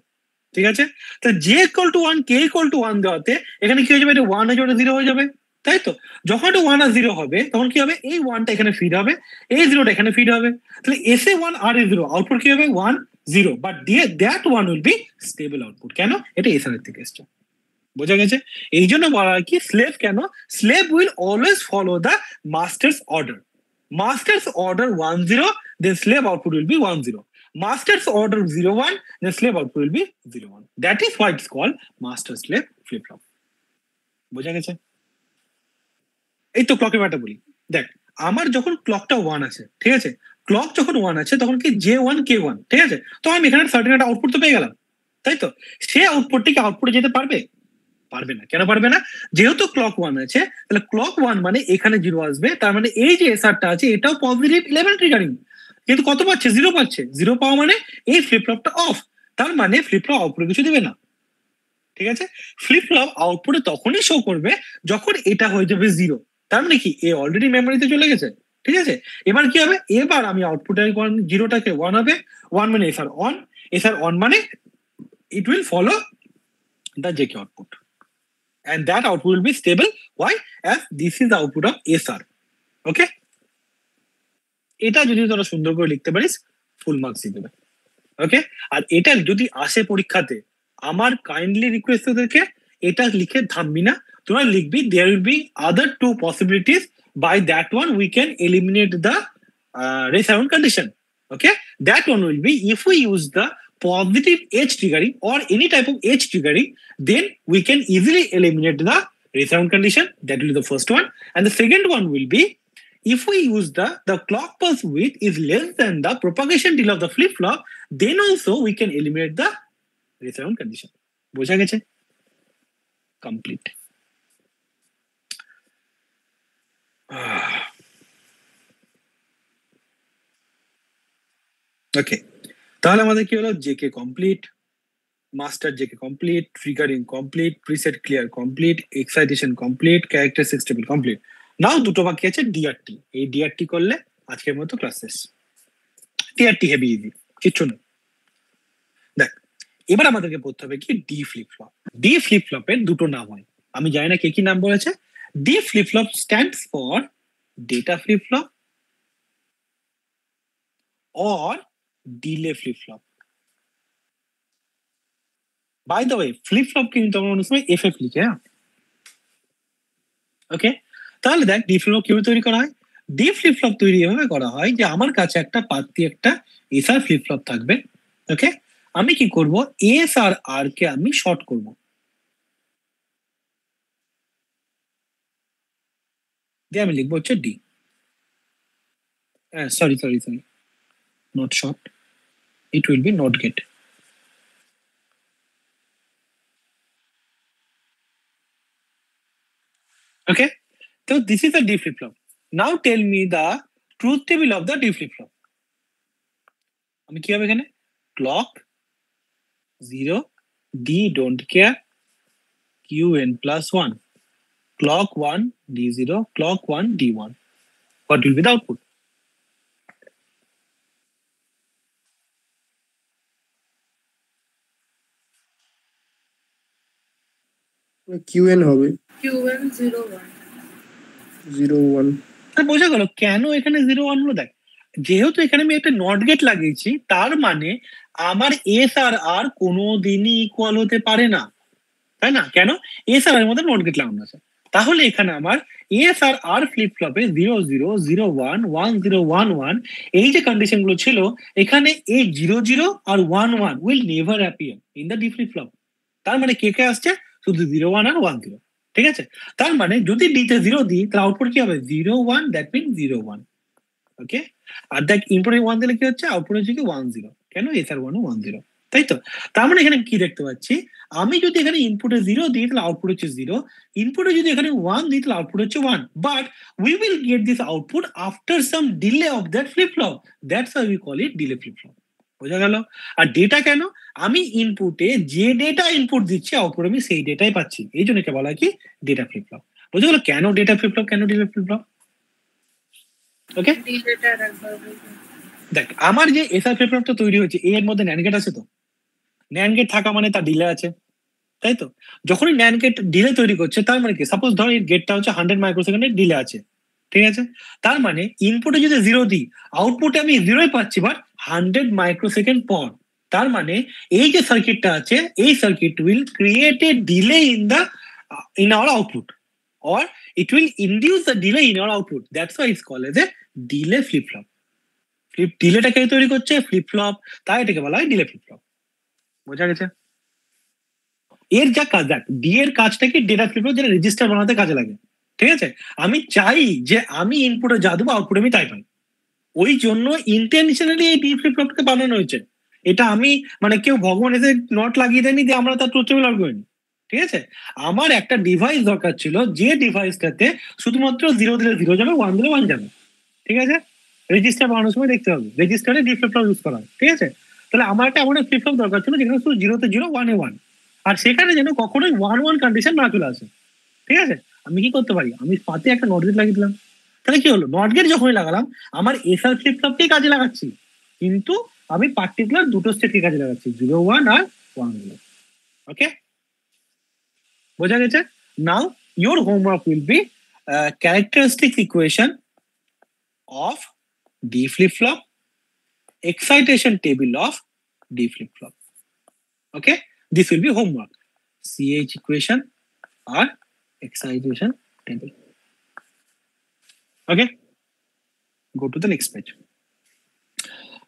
ঠিক আছে, তো J equal to 1 K equal to 1 দেওয়াতে এখানে কি হয়ে যাবে? এটা 1 হয়ে যাবে, 0 হয়ে যাবে, তাই তো? যখন এটা 1 আর 0 হবে তখন কি হবে? এই 1টা এখানে ফিড হবে, এই 0টা এখানে ফিড হবে, তাহলে S A 1 R A 0 output কি হবে? 1-0, বাট দিয়ে that 1 will be stable output. কেন? এটা এস এর থেকে এসছে। বোঝা গেছে? এই জন্য বলা হয় কি স্লেভ কেন? Slave will always follow the masters order. Master's order 1-0, then slave output will be 1-0. Master's order 0-1, then slave output will be 0-1. That is why it's called master slave flip flop. বোঝা গেছে? এই তো ক্লকের ব্যাপারটা বলি। দেখ আমার যখন ক্লকটা 1 আছে, ঠিক আছে, ক্লক যখন 1 আছে তখন কি J1 K1, ঠিক আছে, তো আমি এখানে সার্টেন একটা আউটপুট তো পেয়ে গেলাম, তাই তো? সে আউটপুটটি কি আউটপুটে যেতে পারবে? পারবে না। কেন পারবে না? যেহেতু ক্লক 1 আছে, তাহলে ক্লক 1 মানে এখানে 0 আসবে, তার মানে এই যে এসআরটা আছে এটাও পজিটিভ 11 ট্রিগারিং, কিন্তু কত পাচ্ছে? 0 পাচ্ছে। 0 পাওয়া মানে এই ফ্লিপ ফ্লপটা অফ, তার মানে ফ্লিপ ফ্লপ আউটপুটে কিছু দেবে না, ঠিক আছে? ফ্লিপ ফ্লপ আউটপুটে তখনই শো করবে যখন এটা হয়ে যাবে 0, তার মানে কি এ অলরেডি মেমোরিতে চলে গেছে, ঠিক আছে? এবার কি হবে? এবার আমি আউটপুটে 0টাকে 1 হবে, 1 মানে এসআর অন, এসআর অন মানে it will follow the JK output. And that output will be stable. Why? As this is the output of SR. Okay? এটা যদি তোরা সুন্দর করে লিখতে পারিস ফুল মার্কস দিয়ে দেবে। ওকে? আর এটা যদি আসে পরীক্ষাতে, আমার কাইন্ডলি রিকোয়েস্ট তোদেরকে এটা লিখে থামবি না, তোরা লিখবি there will be other two possibilities, by that one we can eliminate the resound condition. Okay? That one will be if we use the positive edge triggering or any type of edge triggering, then we can easily eliminate the resound condition. That will be the first one. And the second one will be if we use the clock pulse width is less than the propagation delay of the flip flop, then also we can eliminate the resound condition. বোঝা গেছে? Complete. ওকে, তাহলে আমাদের কি হলো? JK complete, master JK complete, triggering complete, preset clear complete, excitation complete, characteristic table complete. Now দুটো বাকি আছে DRT. এই ডিআরটি করলে আজকের মতো ক্লাস শেষ। ডিআরটি হেভি ইজি, কিচ্ছু না। দেখ এবার আমাদেরকে পড়তে হবে কি ডি ফ্লিপ ফ্লপ। ডি ফ্লিপ ফ্লপের দুটো নাম হয়, আমি জানি না কে কি নাম বলেছে। D flip flop stands for data flip flop or delay flip flop. By the way, flip flop কিন্তু আমরা অনেক সময় FF লিখে, হ্যাঁ ওকে। তাহলে দেখ ডি ফ্লিপ ফ্লপ কিভাবে তৈরি করা হয়। ডি ফ্লিপ ফ্লপ তৈরি এভাবে করা হয় যে আমার কাছে একটা পাতি একটা এসআর ফ্লিপ ফ্লপ থাকবে, ওকে। আমি কি করব, এস আর আর কে আমি শর্ট করব, দিয়ে আমি লিখবো হচ্ছে D, sorry not short, it will be not get. Okay, so this is a D flip flop. Now tell me the truth table of the D flip flop. আমি কি হবে এখানে, clock 0 D don't care Qn plus 1, clock 1 D0, clock 1 D1. What will be the output? QN হবে Q1 01. 01। বোঝা গেল কেন এখানে 0 1 হলো। দেখ যেহেতু এখানে আমি একটা নট গেট লাগিয়েছি, তার মানে আমার এস আর আর কোনোদিনই ইকুয়াল হতে পারে না, তাই না? কেন, এস আর এর মধ্যে নট গেট লাগানো আছে। তাহলে এখানে আমার এস আর আর ফ্লিপ ফ্লপে 0 0 0 1 1 0 1 1 এই যে কন্ডিশন গুলো ছিল, এখানে এই 0 0 আর 1 1 will never appear in the D flip flop. তার মানে কে কে আসছে, শুধু 0 1 আর 1 0, ঠিক আছে। তার মানে যদি ডিতে 0 দিই তাহলে আউটপুট কি হবে, 0 1, দ্যাট মিন 0 1, ওকে। আর দেখ ইনপুটে 1 দিলে কি হচ্ছে, আউটপুট হচ্ছে কি 1 0, কেন এস আর 1 1 0, তাই তো। তার মানে এখানে কি দেখতে পাচ্ছি, আমি যদি এখানে ইনপুটে 0 দিই তাহলে আউটপুট হচ্ছে 0, ইনপুটে যদি এখানে 1 দিই তাহলে আউটপুট হচ্ছে 1, but we will get this output after some delay of that flip flop, that's why we call it delay flip flop. বোঝা গেল? আর ডেটা কেন, আমি ইনপুটে যে ডেটা ইনপুট দিচ্ছি আউটপুট আমি সেই ডেটাই পাচ্ছি, এই জন্য কে বলা হয় কি ডেটা ফ্লিপ ফ্লপ। বোঝা গেল কেন ডেটা ফ্লিপ ফ্লপ, কেন ডিলে ফ্লিপ ফ্লপ, ওকে। ডিলেটা রাখবা বলবো। দেখ আমার যে এসআর ফ্লিপ ফ্লপটা তৈরি হয়েছে এর মধ্যে ন্যান্ড গেট আছে, তো ন্যান্ড গেট থাকা মানে তার ডিলে আছে, তাই তো। যখনই ন্যান্ড গেট ডিলে তৈরি করছে তার মানে কি, সাপোজ ধর এই গেটটা হচ্ছে 100 মাইক্রোসেকেন্ডের ডিলে আছে, ঠিক আছে। তার মানে ইনপুটে যদি 0 দিই আউটপুটে আমি 0ই পাচ্ছি, বাট 100 মাইক্রোসেকেন্ড পর। তার মানে এই যে সার্কিটটা আছে এই circuit will create a delay in our output, or it will induce the delay in your output. That's why it's called as a delay flip flop. ডিলেটা কে তৈরি করছে, ফ্লিপ ফ্লপ, তাই এটাকে বলা হয় ডিলে ফ্লিপ ফ্লপ। বোঝা গেছে? এর যা কাজ, দেখ ডি এর কাজটা কি, ডেটা ফ্লিপ ফ্লপ যেটা রেজিস্টার বানাতে কাজে লাগে, ঠিক আছে। আমি চাই যে আমি ইনপুটে যা দেবো আউটপুটে আমি তাই পাই, ওই জন্য ইন্টেনশনালি এই ডি ফ্লিপ ফ্লপকে বানানো হয়েছে। এটা আমি মানে কেউ ভগবান এসে নট লাগিয়ে দেয়নি দিয়ে আমরা তার ট্রুথ টেবিল আর করিনি, ঠিক আছে। আমার একটা ডিভাইস দরকার ছিল যে ডিভাইসটাতে শুধুমাত্র 0 দিলে 0 যাবে, 1 দিলে 1 যাবে, ঠিক আছে। রেজিস্টার বানানোর সময় দেখতে হবে রেজিস্টারে ডি ফ্লিপ ফ্লপ ইউজ করা হয়, ঠিক আছে। তাহলে আমার একটা এমন ফ্লিপ ফ্লপ দরকার ছিল যেখানে শুধু 0 0 1 1, আর সেখানে যেন কখনোই 1 1 কন্ডিশন না চলে আসে, ঠিক আছে। আমি কি করতে পারি, আমি পাতে একটা নট গেট লাগিয়ে দিলাম, তাহলে কি হলো, নট গেট যখনই লাগালাম আমার এসআর ফ্লিপ ফ্লপকেই কাজে লাগাচ্ছি, কিন্তু আমি পার্টিকুলার দুটো স্টেটকে কাজে লাগাচ্ছি, 0 1 আর 1 0, ওকে। বোঝা গেছে? নাও your homework will be characteristic equation of D flip flop, excitation table of D flip flop, okay. This will be homework, CH equation or excitation table, okay. Go to the next page.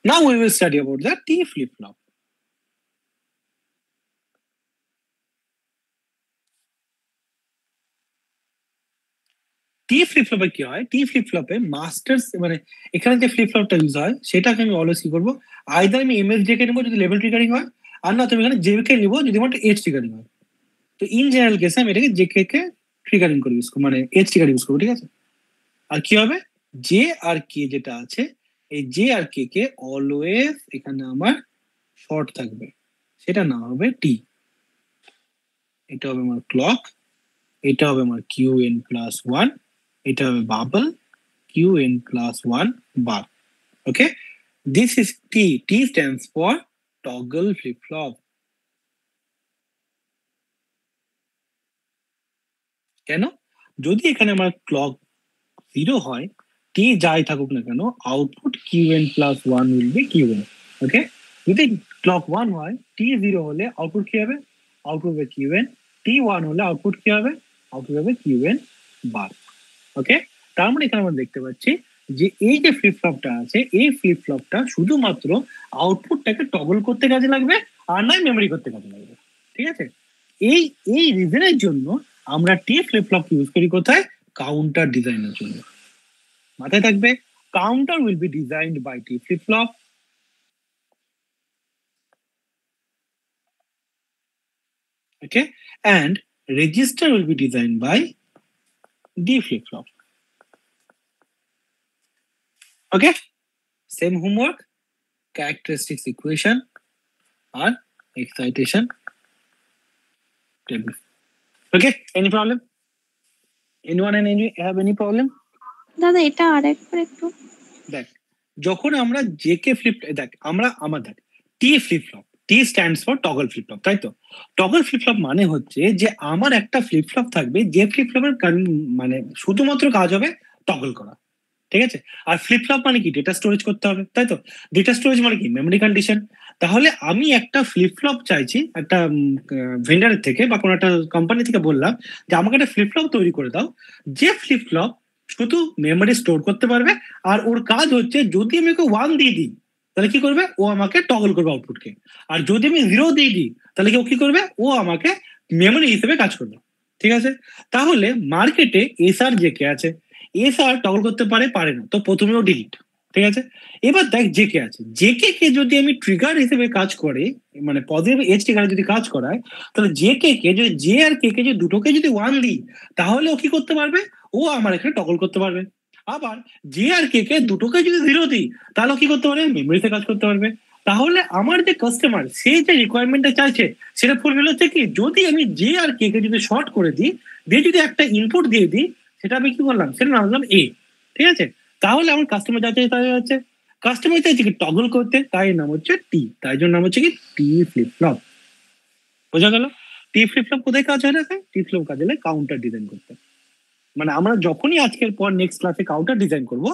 Now we will study about the T flip flop. T flip ফ্লপে কি হয়, টি flip ফ্লপে masters মানে এখানে যে flip ফ্লপটা use হয় সেটাকে আমি always কি করবো, আইদার আমি এমএস জেকে নেবো যদি লেভেল ট্রিগারিং হয়, আর না তুমি এখানে জেকে নিবো যদি আমার এইচ ট্রিগারিং হয়। তো ইন জেনারেল কেসে আমি এটাকে জেকে কে ট্রিগারিং করে ইউজ করবো, মানে এইচ ট্রিগার ইউজ করবো, ঠিক আছে। আর কি হবে, জে আর কে যেটা আছে এই জে আর কে কে অলওয়েজ এখানে আমার শর্ট থাকবে, সেটা নাম হবে টি। এটা হবে আমার ক্লক, এটা হবে আমার Qn+1, এটা হবে bubble Qn+1 bar. Okay, this is T. T stands for toggle flip flop. কেন? যদি এখানে আমার ক্লক 0 হয়, টি যাই থাকুক না কেন, output Qn+1 will be Qn. ওকে, যদি ক্লক 1 হয়, টি 0 হলে আউটপুট কি হবে? আউটপুট হবে Qn। টি 1 হলে আউটপুট কি হবে? আউটপুট হবে Qn বার। ওকে, তার মানে এখানে আমরা দেখতে পাচ্ছি যে এই যে ফ্লিপ ফ্লপটা আছে, এই ফ্লিপ ফ্লপটা শুধুমাত্র আউটপুটটাকে টগল করতে কাজে লাগবে, আর নয় মেমরি করতে কাজে লাগবে। ঠিক আছে, এই এই রিজনের জন্য আমরা টি ফ্লিপ ফ্লপ ইউজ করি কোথায়? কাউন্টার ডিজাইনের জন্য। মাথায় থাকবে, counter will be designed by T flip flop. Okay, and register will be designed by D flip flop. Okay, same homework, characteristics equation or excitation table. Okay, any problem? Anyone and any have any problem? দাদা এটা আরেকবার একটু দেখ, যখন আমরা JK flip, দেখ আমরা দেখ T flip flop, T stands for toggle flip flop, তাই তো? টগল ফ্লিপ ফ্লপ মানে হচ্ছে যে আমার একটা ফ্লিপ ফ্লপ থাকবে, যে ফ্লিপ ফ্লপের মানে শুধুমাত্র কাজ হবে টগল করা। ঠিক আছে, আর ফ্লিপ ফ্লপ মানে কি? ডেটা স্টোরেজ করতে হবে, তাই তো? ডেটা স্টোরেজ মানে কি? Memory condition. তাহলে আমি একটা ফ্লিপ ফ্লপ চাইছি একটা ভেন্ডারের থেকে বা কোনো একটা কোম্পানি থেকে, বললাম যে আমাকে একটা ফ্লিপ ফ্লপ তৈরি করে দাও, যে ফ্লিপ ফ্লপ শুধু মেমরি স্টোর করতে পারবে, আর ওর কাজ হচ্ছে যদি আমি ওকে 1 দিয়ে দিই তাহলে কি করবে? ও আমাকে টগল করবে আউটপুটকে। আর যদি আমি 0 দিয়ে দিই তাহলে ও কি করবে? ও আমাকে মেমরি হিসেবে কাজ করবে। ঠিক আছে, তাহলে মার্কেটে এসআর জেকে আছে, এসআর টগল করতে পারে না, তো প্রথমেও ডিলিট। ঠিক আছে, এবার দেখ জেকে আছে, জেকে কে যদি আমি ট্রিগার হিসেবে কাজ করে, মানে পজিটিভ এজ ট্রিগারে যদি কাজ করায়, তাহলে জেকে কে যদি জে আর কে কে যদি দুটোকে যদি 1 দিই তাহলে ও কি করতে পারবে? ও আমার এখানে টগল করতে পারবে। আবার জে আর কে কে দুটোকে যদি 0 দিই তাহলে কি করতে পারবে? মেমরিতে কাজ করতে পারবে। তাহলে আমার যে কাস্টমার, সে যে রিকোয়ারমেন্টটা চাইছে সেটা ফুলফিল হচ্ছে কি? যদি আমি জে আর কে কে যদি শর্ট করে দিই, দিয়ে যদি একটা ইনপুট দিয়ে দিই, সেটা আমি কি করলাম? সেটা নাম দিলাম এ। ঠিক আছে, তাহলে আমার কাস্টমার যাচ্ছে, তাই হচ্ছে কাস্টমার চাইছে কি? টগল করতে, তাই নাম হচ্ছে টি, তাই জন্য নাম হচ্ছে কি? টি ফ্লিপ ফ্লপ। বোঝা গেল? টি ফ্লিপ ফ্লপ কোথায় কাজ হয়? না, টি ফ্লিপ কাজ হলে কাউন্টার ডিজাইন করতে। মানে আমরা যখনই আজকের পর নেক্সট ক্লাসে কাউন্টার ডিজাইন করব,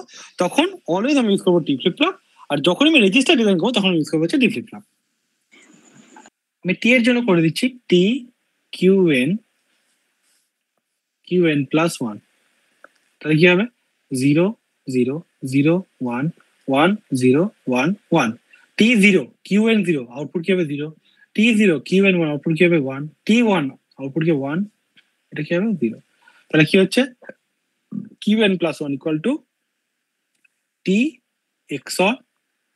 তখন অলওয়েজ আমি ইউজ করবো টি ফ্লিপ ফ্লপ, আর যখন আমি রেজিস্টার ডিজাইন করবো তখন ইউজ করবো হচ্ছে টি ফ্লিপ ফ্লপ। আমি টি এর জন্য করে দিচ্ছি টি Qn+1, তাহলে কি হবে? 0 0 0 1 1 0 1 1। টি 0 Qn 0 আউটপুট কি হবে? 0। টি 0 Qn 1 আউটপুট কি হবে? 1। টি 1 আউটপুট কি 1, এটা কি হবে? 0। তাহলে কি হচ্ছে? Qn+1 equal to T XOR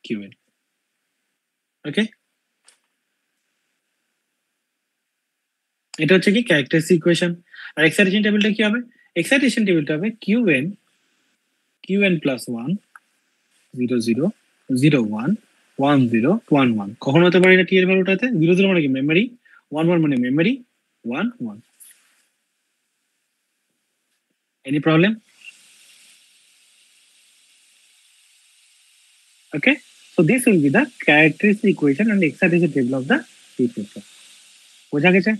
Qn. ওকে, এটা হচ্ছে কি ক্যারেক্টারিস্টিক ইকুয়েশন। আর এক্সাইটেশন টেবিলটা কি হবে? এক্সাইটেশন টেবিলটা হবে Qn+1 0 0 0 1 1 0 1 1। কখন হতে পারে এটা টি এর ভ্যালুটাতে? 0 0 মানে কি? মেমরি। 1 1 মানে memory. 1 1। Any problem? Okay, so this will be the characteristic equation and excitation table of the T flip flop. বোঝা গেছে?